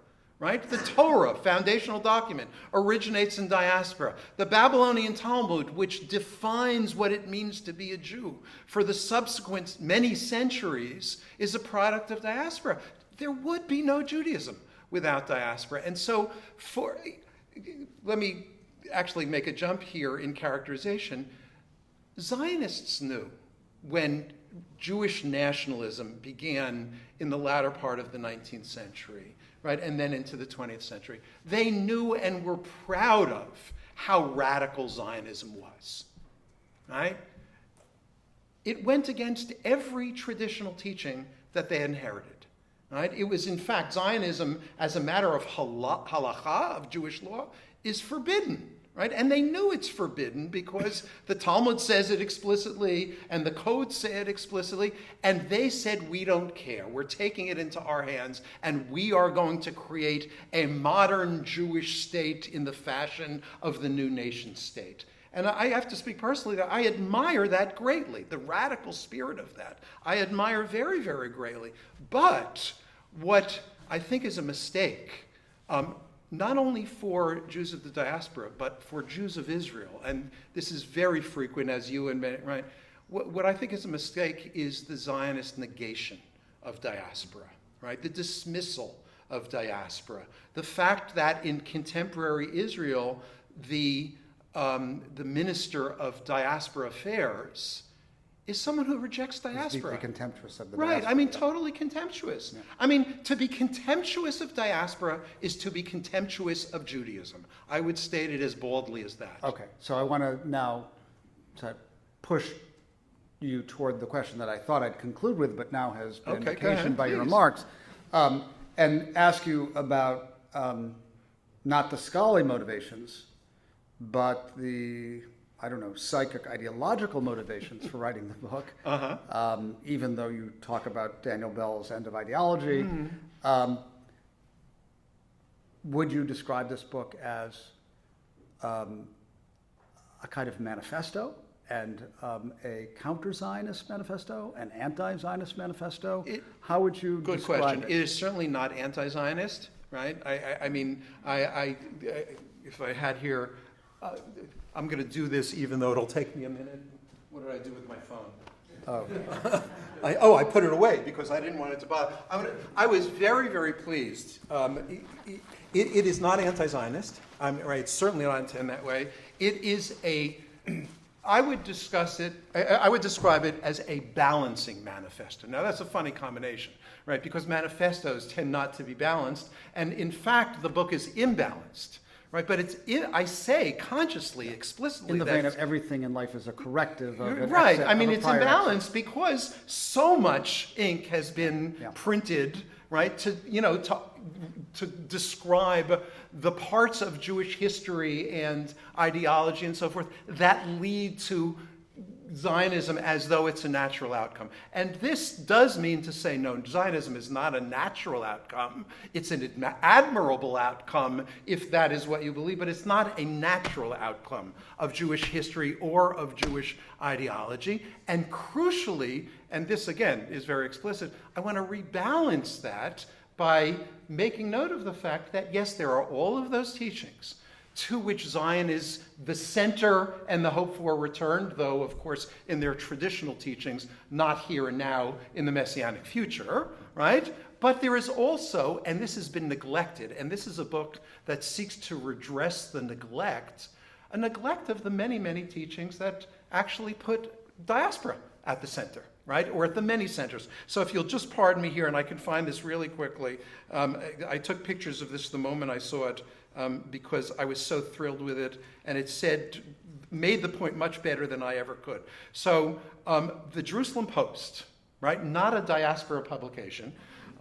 Right? The Torah, foundational document, originates in diaspora. The Babylonian Talmud, which defines what it means to be a Jew for the subsequent many centuries, is a product of diaspora. There would be no Judaism without diaspora. And so let me actually make a jump here in characterization. Zionists knew when Jewish nationalism began in the latter part of the 19th century, right, and then into the 20th century. They knew and were proud of how radical Zionism was, right? It went against every traditional teaching that they inherited, right? It was, in fact, Zionism, as a matter of halacha, of Jewish law, is forbidden, right? And they knew it's forbidden because the Talmud says it explicitly and the codes say it explicitly, and they said, we don't care. We're taking it into our hands and we are going to create a modern Jewish state in the fashion of the new nation state. And I have to speak personally that I admire that greatly, the radical spirit of that. I admire very, very greatly. But what I think is a mistake, not only for Jews of the diaspora, but for Jews of Israel, and this is very frequent, as you admit, right? What I think is a mistake is the Zionist negation of diaspora, right? The dismissal of diaspora. The fact that in contemporary Israel, the minister of diaspora affairs is someone who rejects diaspora. Deeply contemptuous of the right, diaspora. I mean, totally contemptuous. Yeah. I mean, to be contemptuous of diaspora is to be contemptuous of Judaism. I would state it as baldly as that. Okay, so I want to now push you toward the question that I thought I'd conclude with, but now has been occasioned by your remarks, and ask you about not the scholarly motivations, but the psychic ideological motivations for writing the book, even though you talk about Daniel Bell's End of Ideology. Would you describe this book as a kind of manifesto and a counter-Zionist manifesto, an anti-Zionist manifesto? How would you describe it? Good question. It is certainly not anti-Zionist, right? I mean, if I had here, I'm going to do this even though it'll take me a minute. What did I do with my phone? I put it away because I didn't want it to bother. I was very, very pleased. It is not anti-Zionist. Right, it's certainly not in that way. It is a I would discuss it, I would describe it as a balancing manifesto. Now that's a funny combination, right? Because manifestos tend not to be balanced, and in fact the book is imbalanced, right? But I say consciously, explicitly, in the vein of everything in life is a corrective of an right. exit I mean, of a it's prior imbalanced exit. because so much ink has been printed, right, to describe the parts of Jewish history and ideology and so forth that lead to Zionism as though it's a natural outcome. And this does mean to say, no, Zionism is not a natural outcome. It's an admirable outcome if that is what you believe, but it's not a natural outcome of Jewish history or of Jewish ideology. And crucially, and this again is very explicit, I want to rebalance that by making note of the fact that, yes, there are all of those teachings to which Zion is the center and the hope for return, though, of course, in their traditional teachings, not here and now in the Messianic future, right? But there is also, and this has been neglected, and this is a book that seeks to redress the neglect, a neglect of the many, many teachings that actually put diaspora at the center, right? Or at the many centers. So if you'll just pardon me here, and I can find this really quickly. I took pictures of this the moment I saw it because I was so thrilled with it, and it made the point much better than I ever could. So the Jerusalem Post, right? Not a diaspora publication.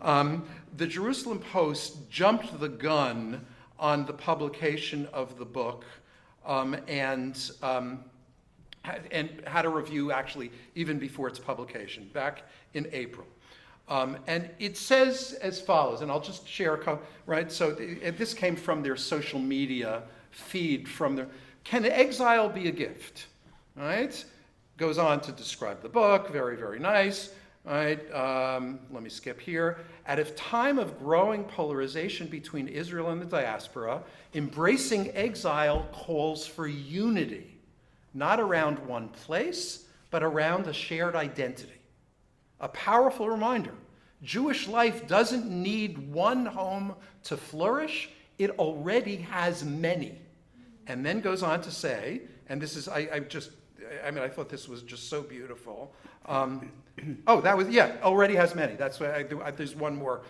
The Jerusalem Post jumped the gun on the publication of the book and had a review actually even before its publication back in April. And it says as follows, and I'll just share a couple, right? So this came from their social media feed can exile be a gift, right? Goes on to describe the book, very, very nice, right? Let me skip here. At a time of growing polarization between Israel and the diaspora, embracing exile calls for unity, not around one place, but around a shared identity. A powerful reminder. Jewish life doesn't need one home to flourish. It already has many. And then goes on to say, and this is, I thought this was just so beautiful. Already has many. That's why there's one more.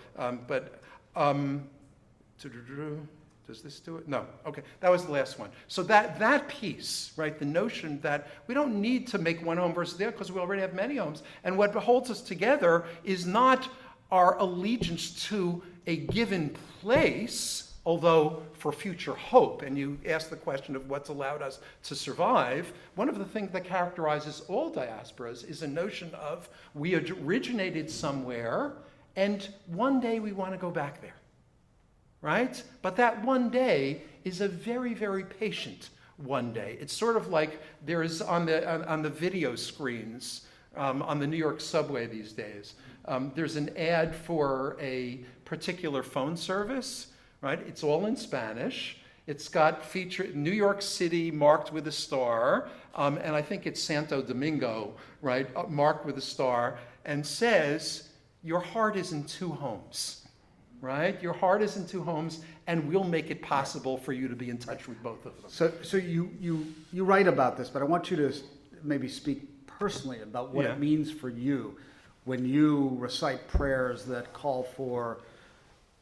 Does this do it? No. Okay, that was the last one. So that piece, right, the notion that we don't need to make one home versus the other because we already have many homes. And what holds us together is not our allegiance to a given place, although for future hope. And you ask the question of what's allowed us to survive. One of the things that characterizes all diasporas is a notion of we originated somewhere and one day we want to go back there. Right? But that one day is a very, very patient one day. It's sort of like there is on the video screens on the New York subway these days. There's an ad for a particular phone service, right? It's all in Spanish. It's got New York City marked with a star, and I think it's Santo Domingo, right? Marked with a star, and says, your heart is in two homes. Right? Your heart is in two homes, and we'll make it possible for you to be in touch with both of them. So you write about this, but I want you to maybe speak personally about what it means for you when you recite prayers that call for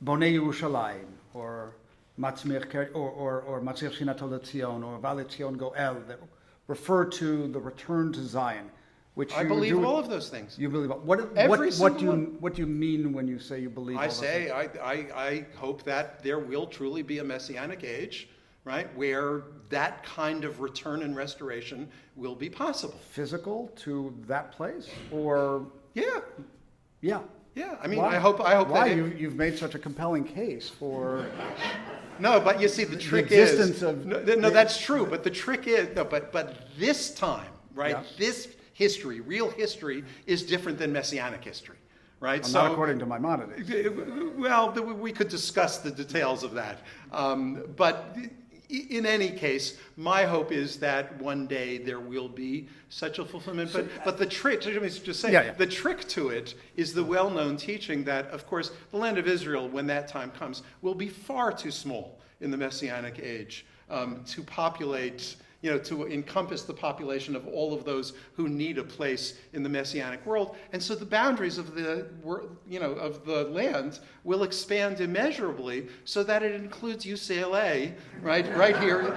Bonei Yerushalayim, or Matzmir Shinato LeTzion, or Vale Tzion Goel, that refer to the return to Zion. Which I believe all of those things. You believe what do you mean when you say you believe? I hope that there will truly be a messianic age, right, where that kind of return and restoration will be possible. Physical to that place, or yeah. I mean, why? I hope why that you've made such a compelling case for. No, but you see, the trick existence is of no, that's true. But the trick is but this time, right? Yeah. This history, real history, is different than messianic history, right? Well, not according to Maimonides. Well, we could discuss the details of that. But in any case, my hope is that one day there will be such a fulfillment. But the trick, let me just say, the trick to it is the well-known teaching that, of course, the land of Israel, when that time comes, will be far too small in the messianic age to populate to encompass the population of all of those who need a place in the Messianic world. And so the boundaries of the land will expand immeasurably so that it includes UCLA, right here.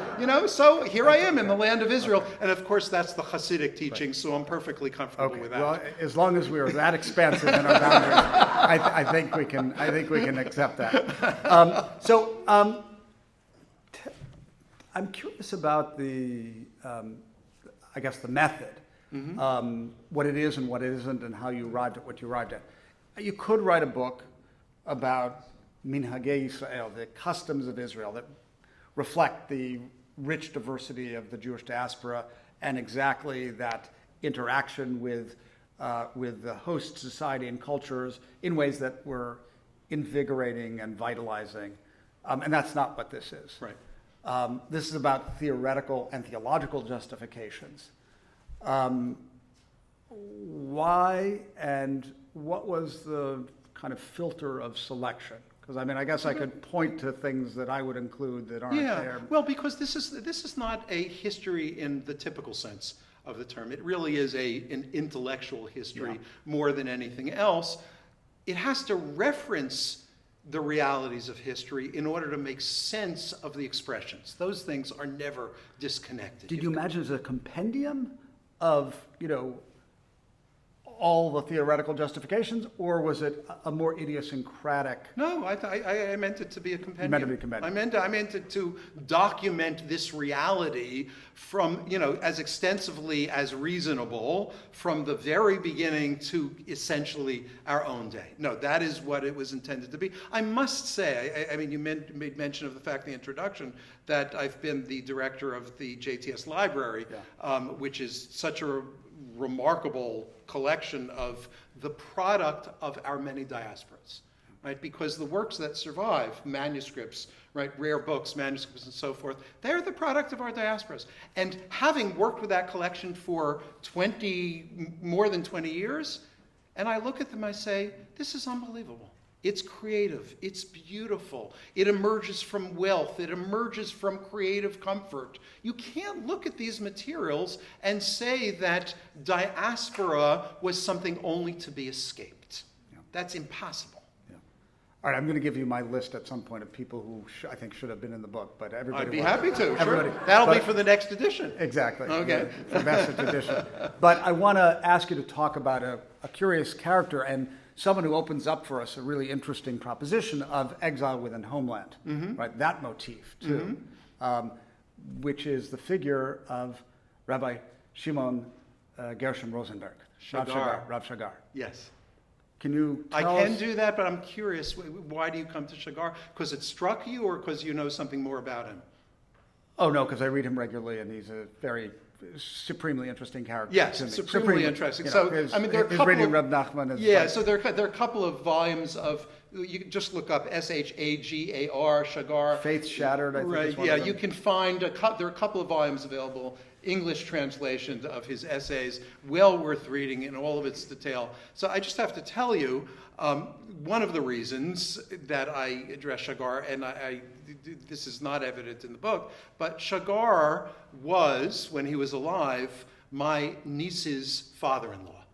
So here I am in the land of Israel. And of course, that's the Hasidic teaching, so I'm perfectly comfortable with that. Well, as long as we are that expansive in our boundaries, I think we can accept that. I'm curious about the method, what it is and what it isn't, and how you arrived at what you arrived at. You could write a book about Minhagei Yisrael, the customs of Israel that reflect the rich diversity of the Jewish diaspora and exactly that interaction with the host society and cultures in ways that were invigorating and vitalizing. And that's not what this is. Right. This is about theoretical and theological justifications. Why and what was the kind of filter of selection? Because I guess I could point to things that I would include that aren't there. Well, because this is not a history in the typical sense of the term. It really is an intellectual history more than anything else. It has to reference the realities of history in order to make sense of the expressions. Those things are never disconnected. Did you imagine it as a compendium of, all the theoretical justifications, or was it a more idiosyncratic? No, I meant it to be a compendium. You meant it to be a compendium. I meant it to document this reality from, as extensively as reasonable from the very beginning to essentially our own day. No, that is what it was intended to be. I must say, you made mention of the fact in the introduction that I've been the director of the JTS Library, which is such a remarkable collection of the product of our many diasporas, right? Because the works that survive, manuscripts, right, rare books, manuscripts, and so forth, they're the product of our diasporas. And having worked with that collection for more than 20 years, and I look at them, I say, this is unbelievable. It's creative, it's beautiful, it emerges from wealth, it emerges from creative comfort. You can't look at these materials and say that diaspora was something only to be escaped. That's impossible. All right, I'm going to give you my list at some point of people who I think should have been in the book, but everybody... I'd be happy to, sure. That'll be for the next edition. Exactly. Okay. The message edition. But I want to ask you to talk about a curious character and someone who opens up for us a really interesting proposition of exile within homeland, right? That motif, too, which is the figure of Rabbi Shimon Gershom Rosenberg. Shagar. Rav Shagar. Yes. Can you tell I can us? do that, but I'm curious. Why do you come to Shagar? Because it struck you, or because you know something more about him? Oh, no, because I read him regularly, and he's a very supremely interesting character. Yes, to me. supremely interesting. So, there are a couple reading of... Reb Nachman is... Yeah, so there are a couple of volumes of... You can just look up Shagar, Shagar. Faith Shattered, I think. Right, is one yeah, of them. you can find... there are a couple of volumes available, English translations of his essays, well worth reading in all of its detail. So I just have to tell you, one of the reasons that I address Shagar, and this is not evident in the book, but Shagar was, when he was alive, my niece's father-in-law.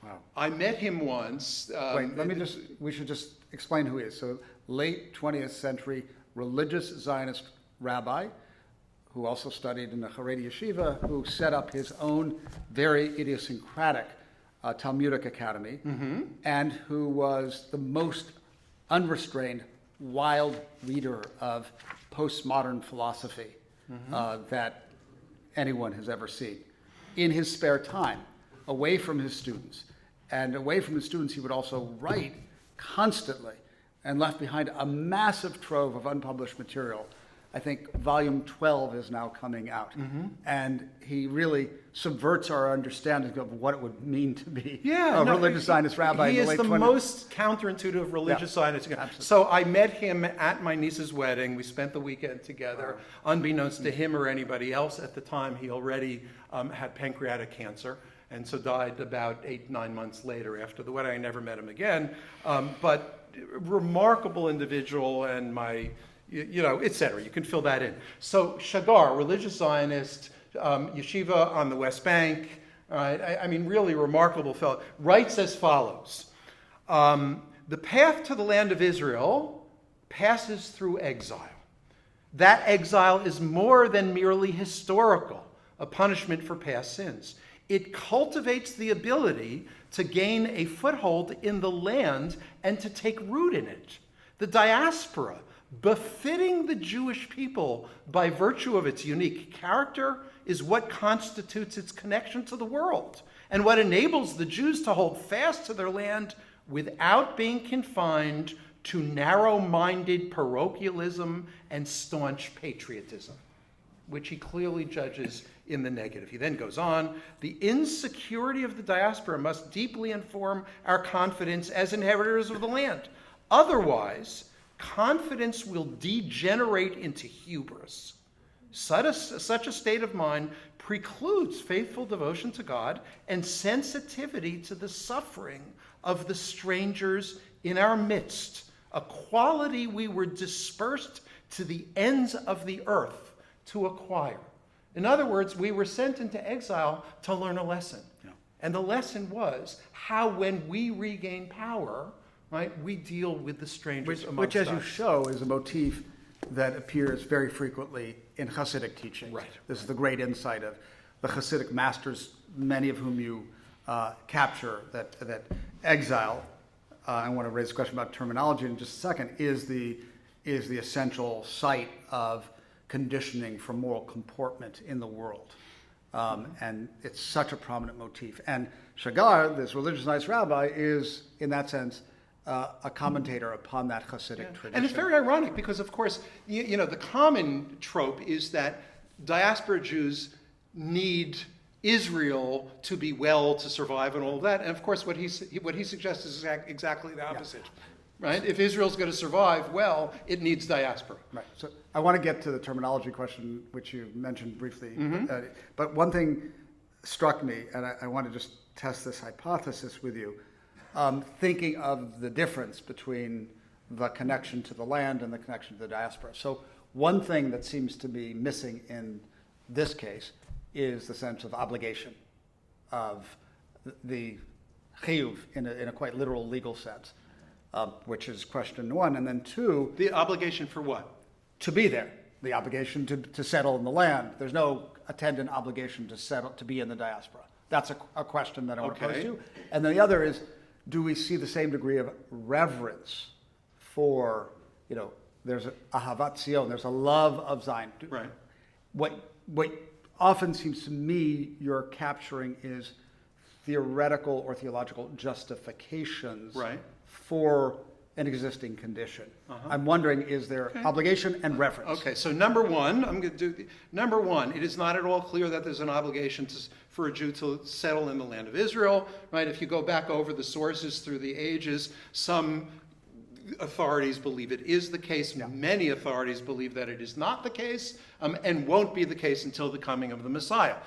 Wow. I met him once. Wait, we should just explain who he is. So late 20th century religious Zionist rabbi who also studied in the Haredi yeshiva, who set up his own very idiosyncratic Talmudic academy, and who was the most unrestrained, wild reader of postmodern philosophy that anyone has ever seen. In his spare time, away from his students. And away from his students, he would also write constantly and left behind a massive trove of unpublished material. I think volume 12 is now coming out. And he really subverts our understanding of what it would mean to be a religious Zionist rabbi in the late 20s. He is the most counterintuitive religious Zionist. Absolutely. So I met him at my niece's wedding. We spent the weekend together. Unbeknownst to him or anybody else at the time, he already had pancreatic cancer, and so died about 8-9 months later after the wedding. I never met him again. But remarkable individual, and my... et cetera. You can fill that in. So Shagar, religious Zionist, yeshiva on the West Bank. I mean, really remarkable fellow. Writes as follows. The path to the land of Israel passes through exile. That exile is more than merely historical, a punishment for past sins. It cultivates the ability to gain a foothold in the land and to take root in it. The diaspora, befitting the Jewish people by virtue of its unique character, is what constitutes its connection to the world and what enables the Jews to hold fast to their land without being confined to narrow-minded parochialism and staunch patriotism, which he clearly judges in the negative. He then goes on, the insecurity of the diaspora must deeply inform our confidence as inheritors of the land. Otherwise, confidence will degenerate into hubris. Such a state of mind precludes faithful devotion to God and sensitivity to the suffering of the strangers in our midst, a quality we were dispersed to the ends of the earth to acquire. In other words, we were sent into exile to learn a lesson. Yeah. And the lesson was how when we regain power, right, we deal with the strangers amongst us. Which, as you show, is a motif that appears very frequently in Hasidic teaching. Right. This is the great insight of the Hasidic masters, many of whom you capture, that exile, I want to raise a question about terminology in just a second, is the essential site of conditioning for moral comportment in the world. And it's such a prominent motif. And Shagar, this religiousized rabbi, is, in that sense, a commentator upon that Hasidic tradition. And it's very ironic because, of course, you know, the common trope is that diaspora Jews need Israel to be well, to survive, and all of that. And of course, what he suggests is exactly the opposite. Yeah. Right? If Israel's going to survive well, it needs diaspora. Right. So I want to get to the terminology question, which you mentioned briefly. Mm-hmm. But one thing struck me, and I want to just test this hypothesis with you, thinking of the difference between the connection to the land and the connection to the diaspora. So one thing that seems to be missing in this case is the sense of obligation, of the chiyuv in a quite literal legal sense, which is question one. And then two... The obligation for what? To be there. The obligation to settle in the land. There's no attendant obligation to settle, to be in the diaspora. That's a question that I want to pose to you. And then the other is, do we see the same degree of reverence for, you know, there's a ahavat Zion, there's a love of Zion. Right. What often seems to me you're capturing is theoretical or theological justifications for an existing condition. I'm wondering, is there obligation and reverence? Okay, so number one, number one, it is not at all clear that there's an obligation for a Jew to settle in the land of Israel, right? If you go back over the sources through the ages, some authorities believe it is the case. Yeah. Many authorities believe that it is not the case, and won't be the case until the coming of the Messiah.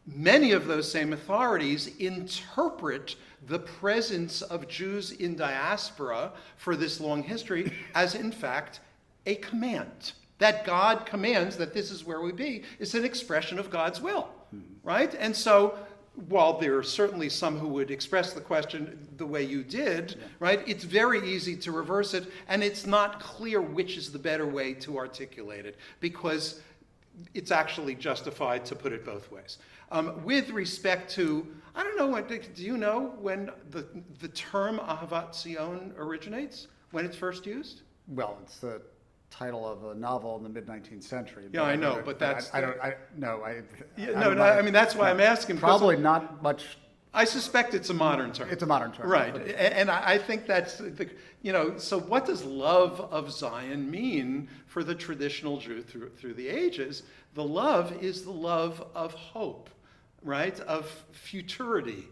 Many of those same authorities interpret the presence of Jews in diaspora for this long history as, in fact, a command. That God commands that this is where we be is an expression of God's will, right? And so, while there are certainly some who would express the question the way you did, right, it's very easy to reverse it, and it's not clear which is the better way to articulate it, because it's actually justified to put it both ways. With respect to, I don't know, do you know when the term Ahavat Zion originates, when it's first used? Well, it's the title of a novel in the mid-19th century. Yeah, I know, but that's... I mean, that's why I'm asking. Probably not much... I suspect it's a modern term. It's a modern term. Right, and I think that's, so what does love of Zion mean for the traditional Jew through the ages? The love is the love of hope, right, of futurity,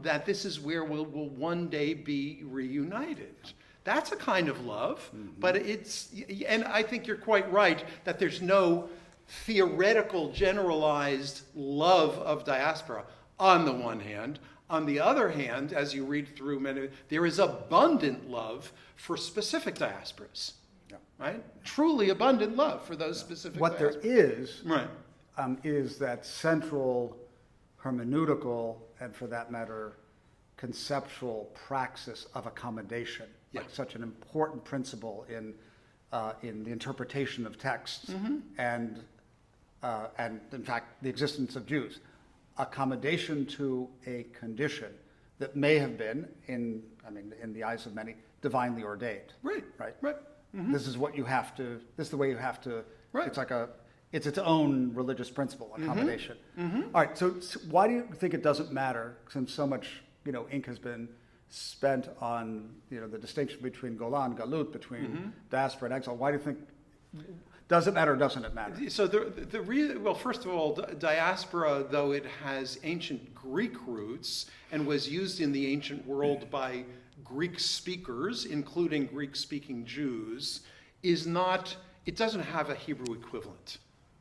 that this is where we'll one day be reunited. That's a kind of love, but and I think you're quite right that there's no theoretical, generalized love of diaspora on the one hand. On the other hand, as you read through many, there is abundant love for specific diasporas, right? Truly abundant love for those specific diasporas. What there is, right, is that central hermeneutical and, for that matter, conceptual praxis of accommodation, like such an important principle in the interpretation of texts and in fact the existence of Jews. Accommodation to a condition that may have been, in the eyes of many, divinely ordained. Right. This is what you have to. This is the way you have to. Right. It's its own religious principle, accommodation. All right. So why do you think it doesn't matter, since so much ink has been spent on the distinction between Golan, Galut, between diaspora and exile? Why do you think? Does it matter or doesn't it matter? So well, first of all, diaspora, though it has ancient Greek roots and was used in the ancient world by Greek speakers, including Greek-speaking Jews, it doesn't have a Hebrew equivalent,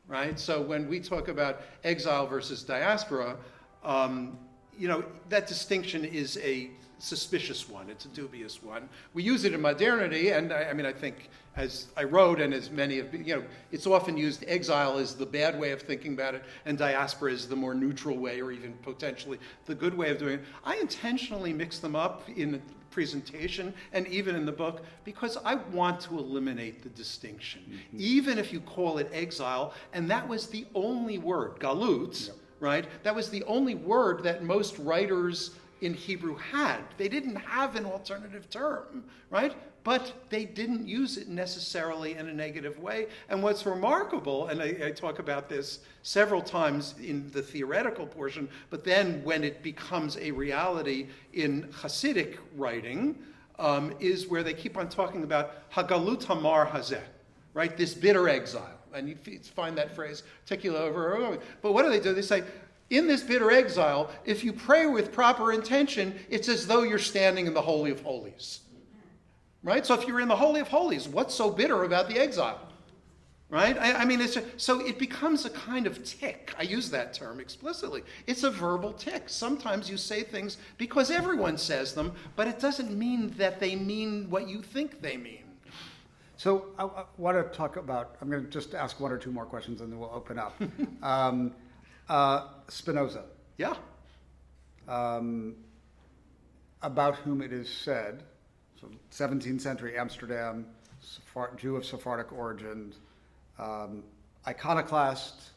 right? So when we talk about exile versus diaspora, that distinction is a suspicious one. It's a dubious one. We use it in modernity, and I think, as I wrote, and as many have been, it's often used. Exile is the bad way of thinking about it, and diaspora is the more neutral way, or even potentially the good way of doing it. I intentionally mix them up in the presentation and even in the book because I want to eliminate the distinction. Even if you call it exile, and that was the only word, galut, right? That was the only word that most writers in Hebrew had. They didn't have an alternative term, right? But they didn't use it necessarily in a negative way. And what's remarkable, and I talk about this several times in the theoretical portion, but then when it becomes a reality in Hasidic writing, is where they keep on talking about Hagalut Hamar Hazeh, right? This bitter exile. And you find that phrase particularly over and over. But what do? They say, in this bitter exile, if you pray with proper intention, it's as though you're standing in the Holy of Holies. Right? So if you're in the Holy of Holies, what's so bitter about the exile? Right? So it becomes a kind of tick. I use that term explicitly. It's a verbal tick. Sometimes you say things because everyone says them, but it doesn't mean that they mean what you think they mean. So I want to talk about, I'm going to just ask one or two more questions and then we'll open up. Spinoza. Yeah. About whom it is said, so 17th century Amsterdam, Jew of Sephardic origin, iconoclast,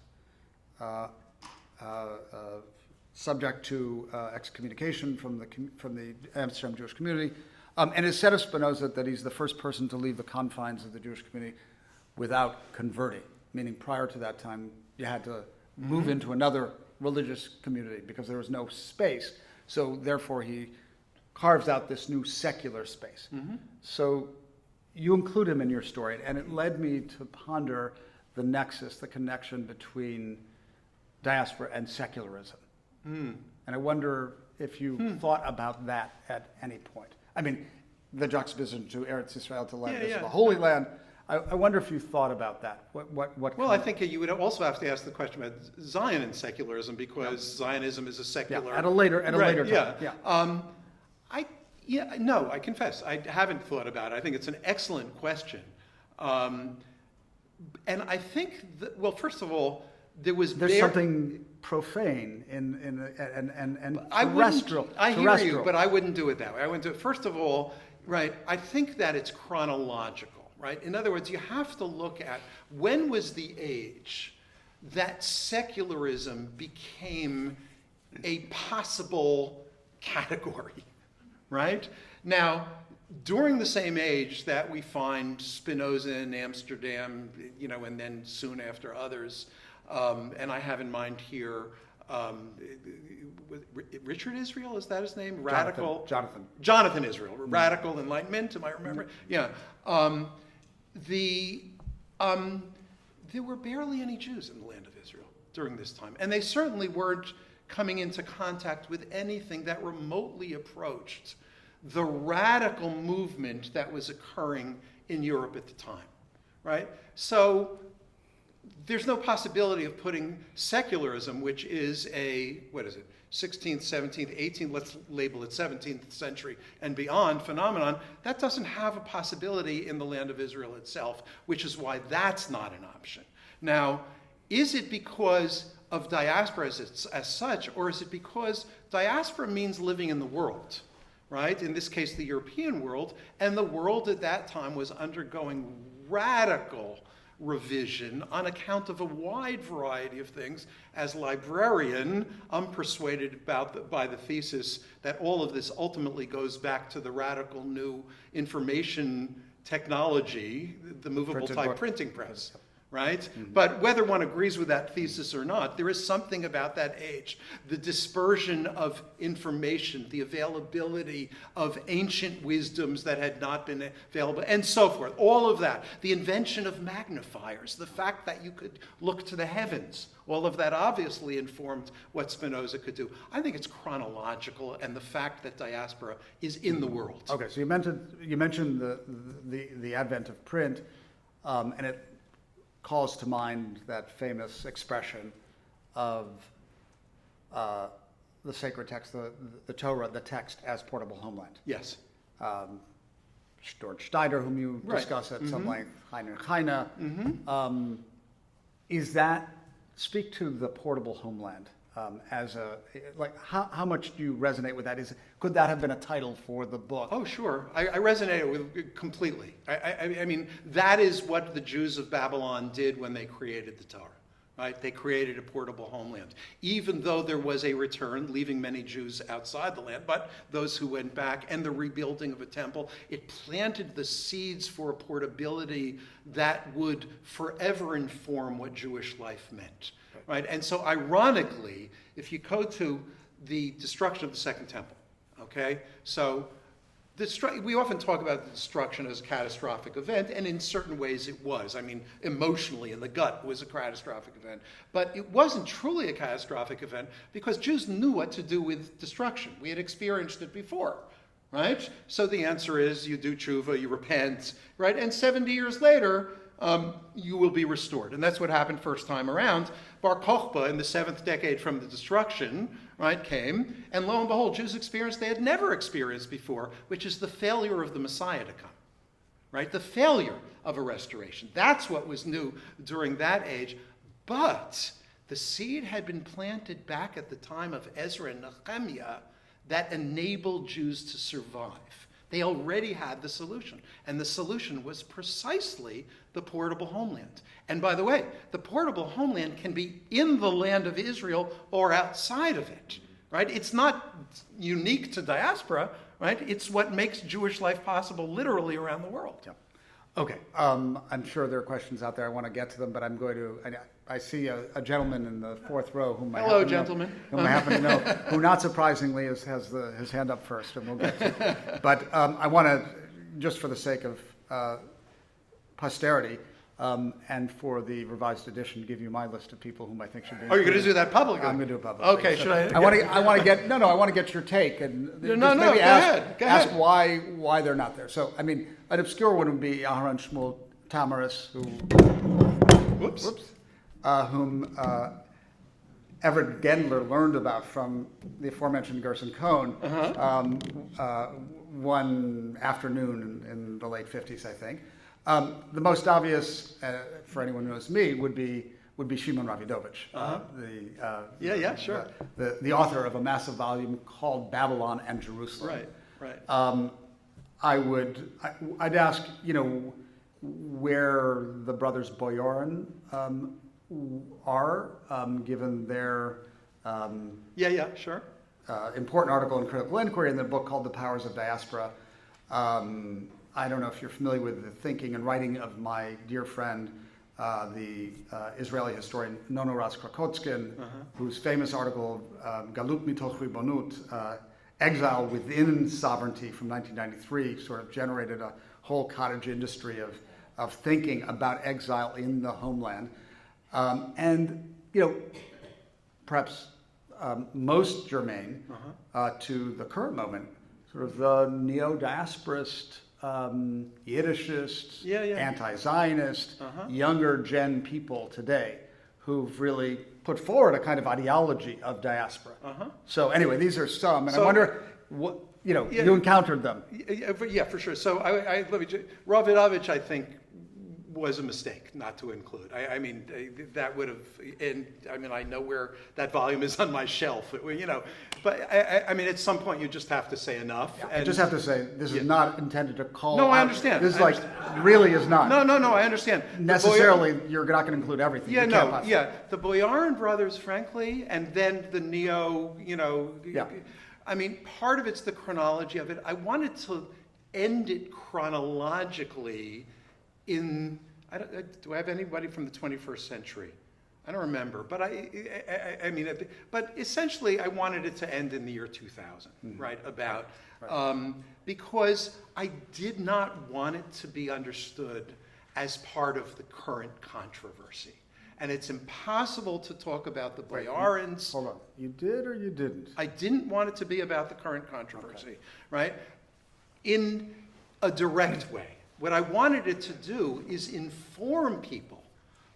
subject to excommunication from the Amsterdam Jewish community. And it's said of Spinoza that he's the first person to leave the confines of the Jewish community without converting, meaning prior to that time you had to move into another religious community because there was no space. So therefore he carves out this new secular space. So you include him in your story, and it led me to ponder the nexus, the connection between diaspora and secularism. And I wonder if you thought about that at any point. I mean, the juxtaposition to Eretz Israel, to land, the Holy Land. I wonder if you thought about that. Well, I think you would also have to ask the question about Zion and secularism, because Zionism is a secular. At a later time. No, I confess, I haven't thought about it. I think it's an excellent question, and I think that, well, first of all, there's something profane and terrestrial. I hear you, but I wouldn't do it that way. I wouldn't do it. First of all, right? I think that it's chronological. Right? In other words, you have to look at when was the age that secularism became a possible category, right? Now, during the same age that we find Spinoza in Amsterdam, and then soon after others, and I have in mind here Richard Israel, is that his name? Jonathan Israel, Radical Enlightenment, am I remembering? Yeah. There were barely any Jews in the land of Israel during this time, and they certainly weren't coming into contact with anything that remotely approached the radical movement that was occurring in Europe at the time, right? So there's no possibility of putting secularism, which is 16th, 17th, 18th, let's label it 17th century and beyond phenomenon, that doesn't have a possibility in the land of Israel itself, which is why that's not an option. Now, Is it because of diaspora as such, or is it because diaspora means living in the world, right? In this case, the European world, and the world at that time was undergoing radical revision on account of a wide variety of things. As librarian, I'm persuaded by the thesis that all of this ultimately goes back to the radical new information technology, the movable type printing press. Right? Mm-hmm. But whether one agrees with that thesis or not, there is something about that age. The dispersion of information, the availability of ancient wisdoms that had not been available, and so forth. All of that. The invention of magnifiers, the fact that you could look to the heavens. All of that obviously informed what Spinoza could do. I think it's chronological, and the fact that diaspora is in the world. Okay, so you mentioned the advent of print, and it calls to mind that famous expression of the sacred text, the Torah, the text as portable homeland. Yes. George Steiner, whom you discuss at some length, Heine. Is that, speak to the portable homeland as a, like, how much do you resonate with that? Could that have been a title for the book? Oh, sure. I resonate with it completely. I mean, that is what the Jews of Babylon did when they created the Torah, right? They created a portable homeland. Even though there was a return, leaving many Jews outside the land, but those who went back, and the rebuilding of a temple, it planted the seeds for a portability that would forever inform what Jewish life meant, right? And so ironically, if you go to the destruction of the Second Temple, okay? So we often talk about the destruction as a catastrophic event, and in certain ways it was. I mean, emotionally in the gut it was a catastrophic event. But it wasn't truly a catastrophic event because Jews knew what to do with destruction. We had experienced it before, right? So the answer is you do tshuva, you repent, right? And 70 years later, you will be restored. And that's what happened first time around. Bar Kokhba in the 7th decade from the destruction, right, came, and lo and behold, Jews experienced they had never experienced before, which is the failure of the Messiah to come, right? The failure of a restoration. That's what was new during that age. But the seed had been planted back at the time of Ezra and Nehemiah that enabled Jews to survive. They already had the solution, and the solution was precisely the portable homeland. And by the way, the portable homeland can be in the land of Israel or outside of it, right? It's not unique to diaspora, right? It's what makes Jewish life possible literally around the world. Yeah. Okay, I'm sure there are questions out there. I want to get to them, but I'm going to. I see a gentleman in the 4th row whom I Hello, happen gentleman. To know, whom I happen to know, who not surprisingly has his hand up first, and we'll get to it. But I want to, just for the sake of posterity, and for the revised edition, give you my list of people whom I think should be. Oh, you're going to do that publicly? I'm going to do it publicly. Okay, so should I? I want to get I want to get your take and No, maybe go ask ahead. why they're not there. So I mean, an obscure one would be Aharon Shmuel Tamaris, whom Everett Gendler learned about from the aforementioned Gerson Cohn one afternoon in the late 50s, I think. The most obvious, for anyone who knows me, would be Shimon Ravidovich, the author of a massive volume called Babylon and Jerusalem. Right. I'd ask, where the brothers Boyarin are, given their sure. Important article in Critical Inquiry in the book called The Powers of Diaspora. I don't know if you're familiar with the thinking and writing of my dear friend, the Israeli historian Nono Ras Krokotskin, whose famous article, Galut Mitoch Ribonut, Exile Within Sovereignty from 1993, sort of generated a whole cottage industry of thinking about exile in the homeland. And, perhaps most germane to the current moment, sort of the neo-diasporist, Yiddishist, anti-Zionist, younger gen people today who've really put forward a kind of ideology of diaspora. So anyway, these are some, and I wonder what, you encountered them. Yeah, for sure. So Ravidovich, I think, was a mistake not to include. I mean, that would have, and I mean, I know where that volume is on my shelf, but I mean, at some point you just have to say enough. I just have to say, this is not intended to call No, I out- understand. This is I like, really is not. No, I understand. Necessarily, you're not going to include everything. Yeah, You can't no, possibly. yeah. The Boyarin brothers, frankly, and then the neo, Yeah. I mean, part of it's the chronology of it. I wanted to end it chronologically do I have anybody from the 21st century? I don't remember, but I mean, but essentially I wanted it to end in the year 2000, right? Because I did not want it to be understood as part of the current controversy. And it's impossible to talk about the Boyarins. Hold on. You did or you didn't? I didn't want it to be about the current controversy, right? In a direct way. What I wanted it to do is inform people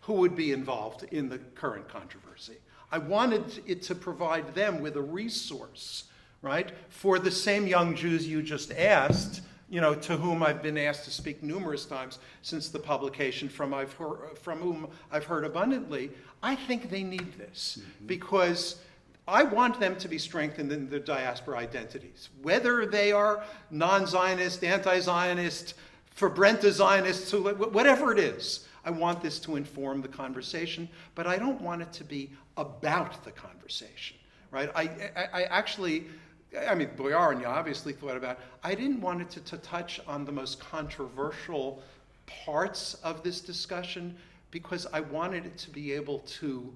who would be involved in the current controversy. I wanted it to provide them with a resource, right, for the same young Jews you just asked, to whom I've been asked to speak numerous times since the publication, from whom I've heard abundantly. I think they need this because I want them to be strengthened in their diaspora identities, whether they are non-Zionist, anti-Zionist, Verbrennte-Zionists, whatever it is. I want this to inform the conversation, but I don't want it to be about the conversation, right? I actually, Boyarin, you obviously thought about. I didn't want it to touch on the most controversial parts of this discussion because I wanted it to be able to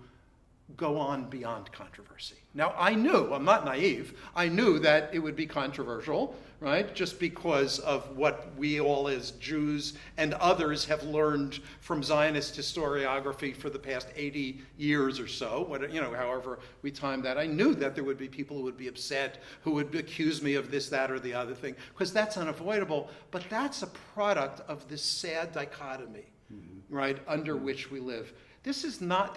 go on beyond controversy. Now, I'm not naive, I knew that it would be controversial, right? Just because of what we all as Jews and others have learned from Zionist historiography for the past 80 years or so, however we time that. I knew that there would be people who would be upset, who would accuse me of this, that, or the other thing, because that's unavoidable, but that's a product of this sad dichotomy, right, under which we live. This is not,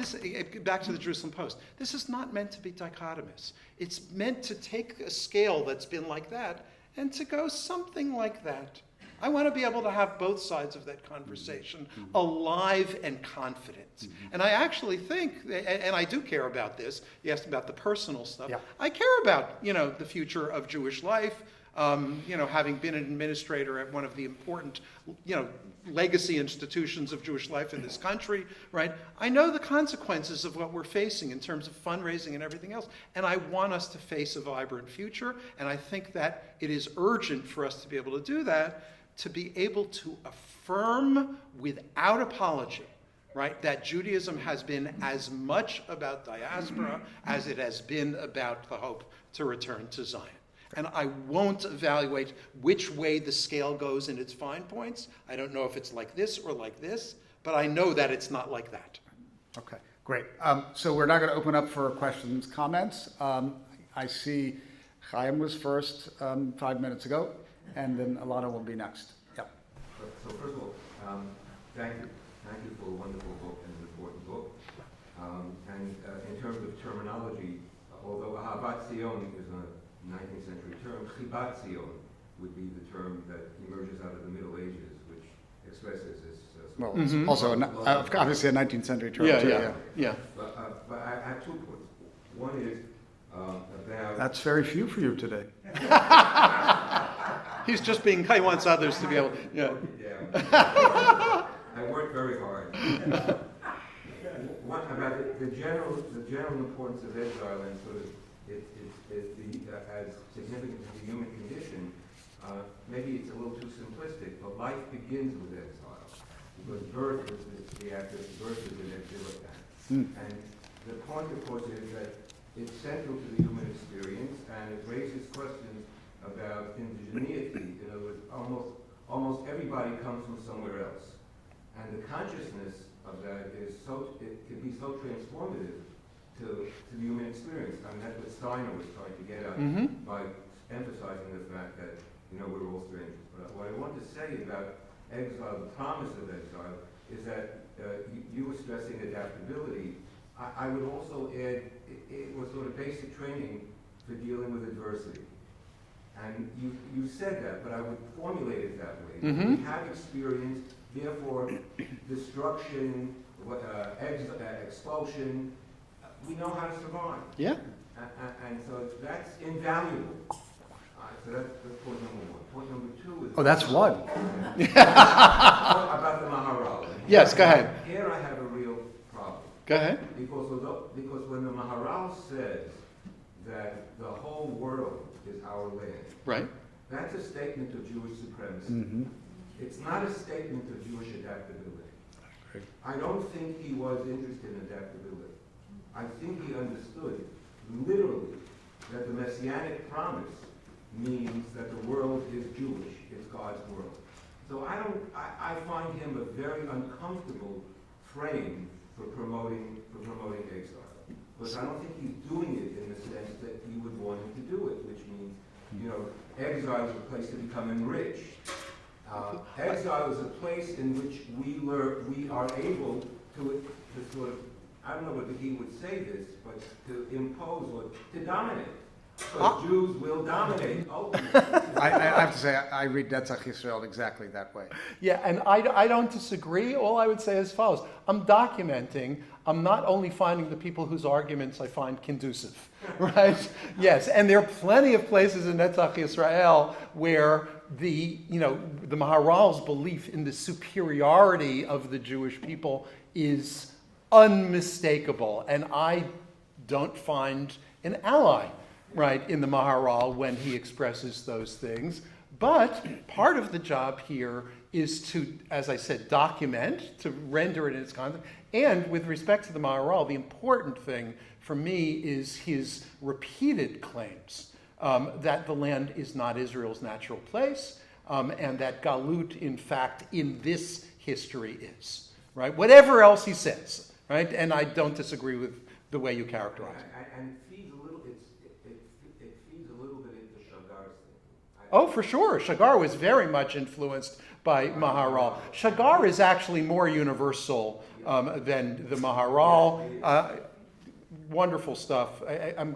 back to the Jerusalem Post, this is not meant to be dichotomous. It's meant to take a scale that's been like that and to go something like that. I want to be able to have both sides of that conversation alive and confident. And I actually think, and I do care about this, you asked about the personal stuff, I care about, the future of Jewish life, having been an administrator at one of the important, legacy institutions of Jewish life in this country, right? I know the consequences of what we're facing in terms of fundraising and everything else, and I want us to face a vibrant future, and I think that it is urgent for us to be able to do that, to be able to affirm without apology, right, that Judaism has been as much about diaspora as it has been about the hope to return to Zion. And I won't evaluate which way the scale goes in its fine points. I don't know if it's like this or like this, but I know that it's not like that. Okay, great. So we're now going to open up for questions, comments. I see Chaim was first 5 minutes ago, and then Alana will be next. Yep. So first of all, thank you. Thank you for a wonderful book and an important book. And in terms of terminology, although Ahavat Zion is a 19th century term, Chibat Zion would be the term that emerges out of the Middle Ages, which expresses this. Well, it's also obviously a 19th century term. Yeah. But I have 2 points. One is about. That's very few for you today. He's just being, he wants others to be able, I work very hard. One about the general importance of exile and sort of as significant as the human condition. Maybe it's a little too simplistic, but life begins with exile because birth is the act of birth is an exilic. And the point, of course, is that it's central to the human experience, and it raises questions about indigeneity. In other words, almost everybody comes from somewhere else, and the consciousness of that it can be so transformative to the human experience. I mean, that's what Steiner was trying to get at by emphasizing the fact that we're all strangers. But what I want to say about exile, the promise of exile, is that you were stressing adaptability. I would also add it was sort of basic training for dealing with adversity. And you said that, but I would formulate it that way. We have experienced therefore destruction, expulsion. We know how to survive. Yeah. And so that's invaluable. So that's point number one. Point number two is... Oh, that's one. about the Maharal. Yes, go ahead. Here I have a real problem. Go ahead. Because when the Maharal says that the whole world is our land, Right. that's a statement of Jewish supremacy. Mm-hmm. It's not a statement of Jewish adaptability. I don't think he was interested in adaptability. I think he understood literally that the messianic promise means that the world is Jewish, it's God's world. So I find him a very uncomfortable frame for promoting exile. But I don't think he's doing it in the sense that you would want him to do it, which means, exile is a place to become enriched. Exile is a place in which we are able to sort of, I don't know whether he would say this, but to impose or to dominate. So Jews will dominate ultimately. I have to say, I read Netzach Yisrael exactly that way. Yeah, and I don't disagree. All I would say is as follows. I'm documenting. I'm not only finding the people whose arguments I find conducive, right? Yes, and there are plenty of places in Netzach Yisrael where the Maharal's belief in the superiority of the Jewish people is unmistakable, and I don't find an ally, right, in the Maharal when he expresses those things. But part of the job here is to, as I said, document, to render it in its content. And with respect to the Maharal, the important thing for me is his repeated claims that the land is not Israel's natural place, and that Galut, in fact, in this history is, right? Whatever else he says, right? And I don't disagree with the way you characterize it. And it feeds a little bit into Shagar's thinking. Oh, for sure. Shagar was very much influenced by Maharal. Shagar is actually more universal than the Maharal. Wonderful stuff. I'm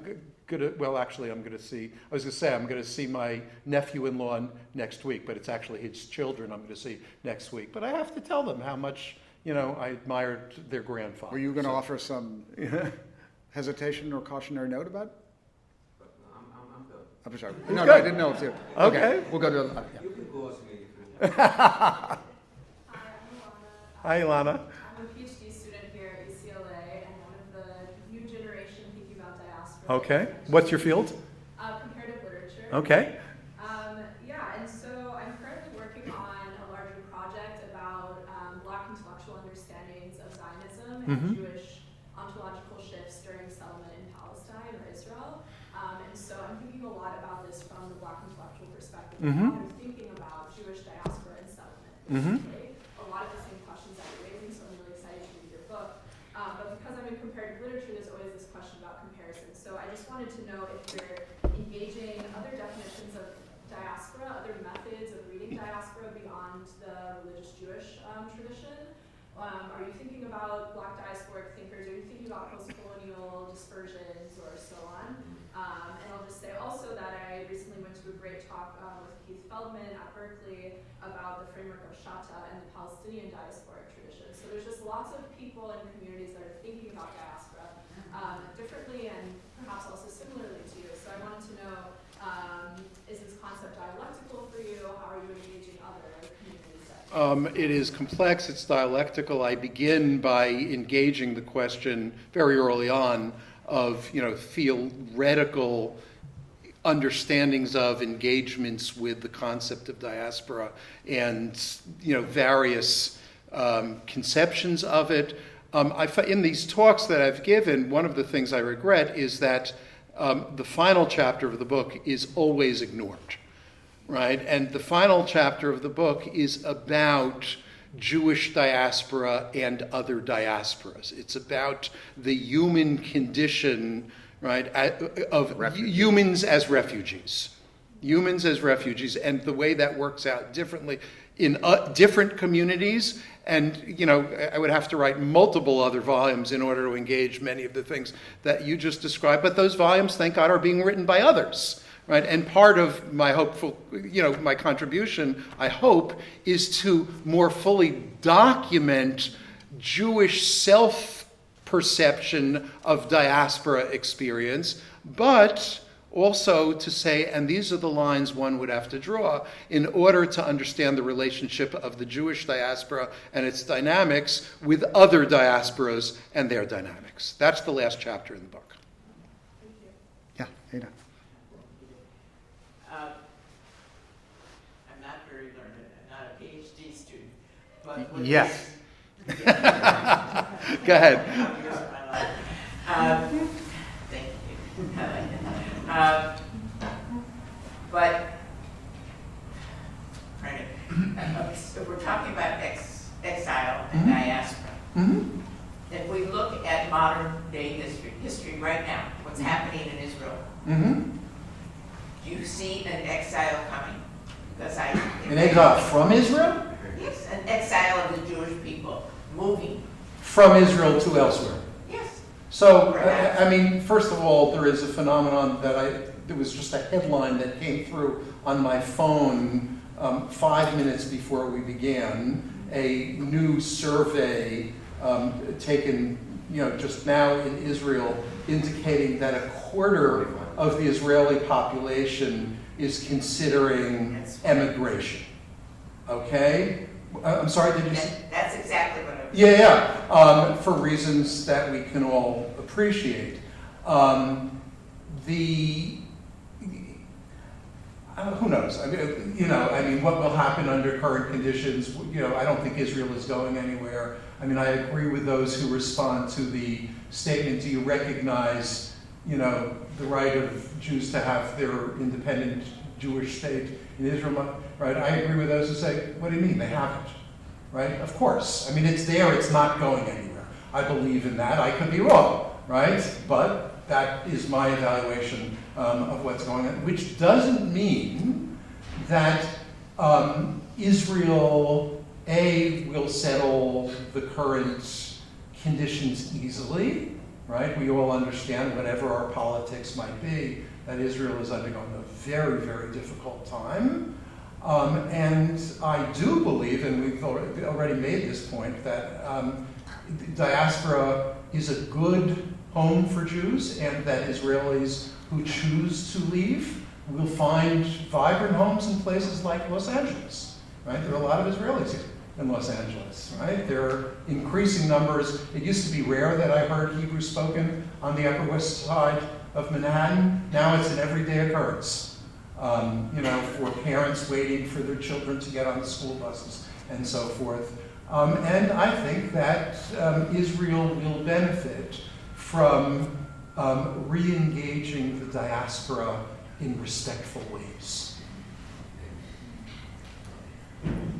going to see my nephew-in-law next week, but it's actually his children I'm going to see next week. But I have to tell them how much, I admired their grandfather. Were you going to offer some hesitation or cautionary note about it? I'm done. I'm sorry. No, I didn't know if you... Okay. We'll go to... You can gloss me. Hi, Ilana. I'm a PhD student here at UCLA and one of the new generation thinking about diaspora. Okay. What's your field? Comparative literature. Okay. And so I'm currently working on a larger project about Black intellectual understandings of Zionism and Jewish ontological shifts during settlement in Palestine or Israel. And so I'm thinking a lot about this from the Black intellectual perspective. How I'm thinking about Jewish diaspora and settlement. Basically. A lot of the same questions that you're raising, so I'm really excited to read your book. But because I'm in comparative literature, there's always this question about comparison. So I just wanted to know if you're engaging other definitions of diaspora, other methods of reading diaspora beyond the religious Jewish tradition. Are you thinking about Black diasporic thinkers? Are you thinking about post-colonial dispersions or so on? And I'll just say also that I recently went to a great talk with Keith Feldman at Berkeley about the framework of Shatta and the Palestinian diasporic tradition. So there's just lots of people and communities that are thinking about diaspora differently and perhaps also similarly to you. So I wanted to know, is this concept dialectical for you? How are you engaging other communities? It is complex, it's dialectical. I begin by engaging the question very early on of, theoretical understandings of engagements with the concept of diaspora and, various conceptions of it. In these talks that I've given, one of the things I regret is that the final chapter of the book is always ignored. Right? And the final chapter of the book is about Jewish diaspora and other diasporas. It's about the human condition, right, of humans as refugees. Humans as refugees, and the way that works out differently in different communities. And, I would have to write multiple other volumes in order to engage many of the things that you just described. But those volumes, thank God, are being written by others. right? And part of my hopeful, my contribution, I hope, is to more fully document Jewish self-perception of diaspora experience, but also to say, and these are the lines one would have to draw in order to understand the relationship of the Jewish diaspora and its dynamics with other diasporas and their dynamics. That's the last chapter in the book. Yeah, Ada. I'm not very learned. I'm not a PhD student. But what Yes. Go ahead. Thank you. But if we're talking about exile and diaspora, if we look at modern day history right now, what's happening in Israel, do you see an exile coming? Because An exile from Israel? Yes, an exile of the Jewish people moving. From Israel to elsewhere. Yes. So, first of all, there is a phenomenon there was just a headline that came through on my phone 5 minutes before we began, a new survey taken, just now in Israel, indicating that a quarter of the Israeli population is considering emigration. Okay? I'm sorry, did you say? That's exactly what I was Yeah. For reasons that we can all appreciate. Who knows? What will happen under current conditions? I don't think Israel is going anywhere. I agree with those who respond to the statement, do you recognize, the right of Jews to have their independent Jewish state in Israel, right? I agree with those who say, what do you mean? They haven't, right? Of course. It's there, it's not going anywhere. I believe in that. I could be wrong, right? But that is my evaluation of what's going on, which doesn't mean that Israel, will settle the current conditions easily, right? We all understand, whatever our politics might be, that Israel is undergoing a very, very difficult time. And I do believe, and we've already made this point, that diaspora is a good home for Jews, and that Israelis who choose to leave will find vibrant homes in places like Los Angeles, right? There are a lot of Israelis here in Los Angeles, right? There are increasing numbers. It used to be rare that I heard Hebrew spoken on the Upper West Side of Manhattan. Now it's an everyday occurrence, for parents waiting for their children to get on the school buses and so forth. And I think that Israel will benefit from re-engaging the diaspora in respectful ways.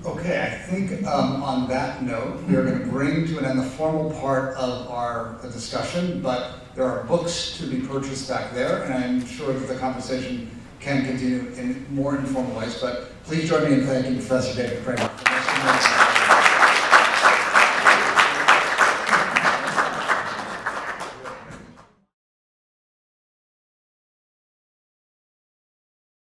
Okay, I think on that note, we are going to bring to an end the formal part of our discussion, but there are books to be purchased back there, and I'm sure that the conversation can continue in more informal ways. But please join me in thanking Professor David Kraemer.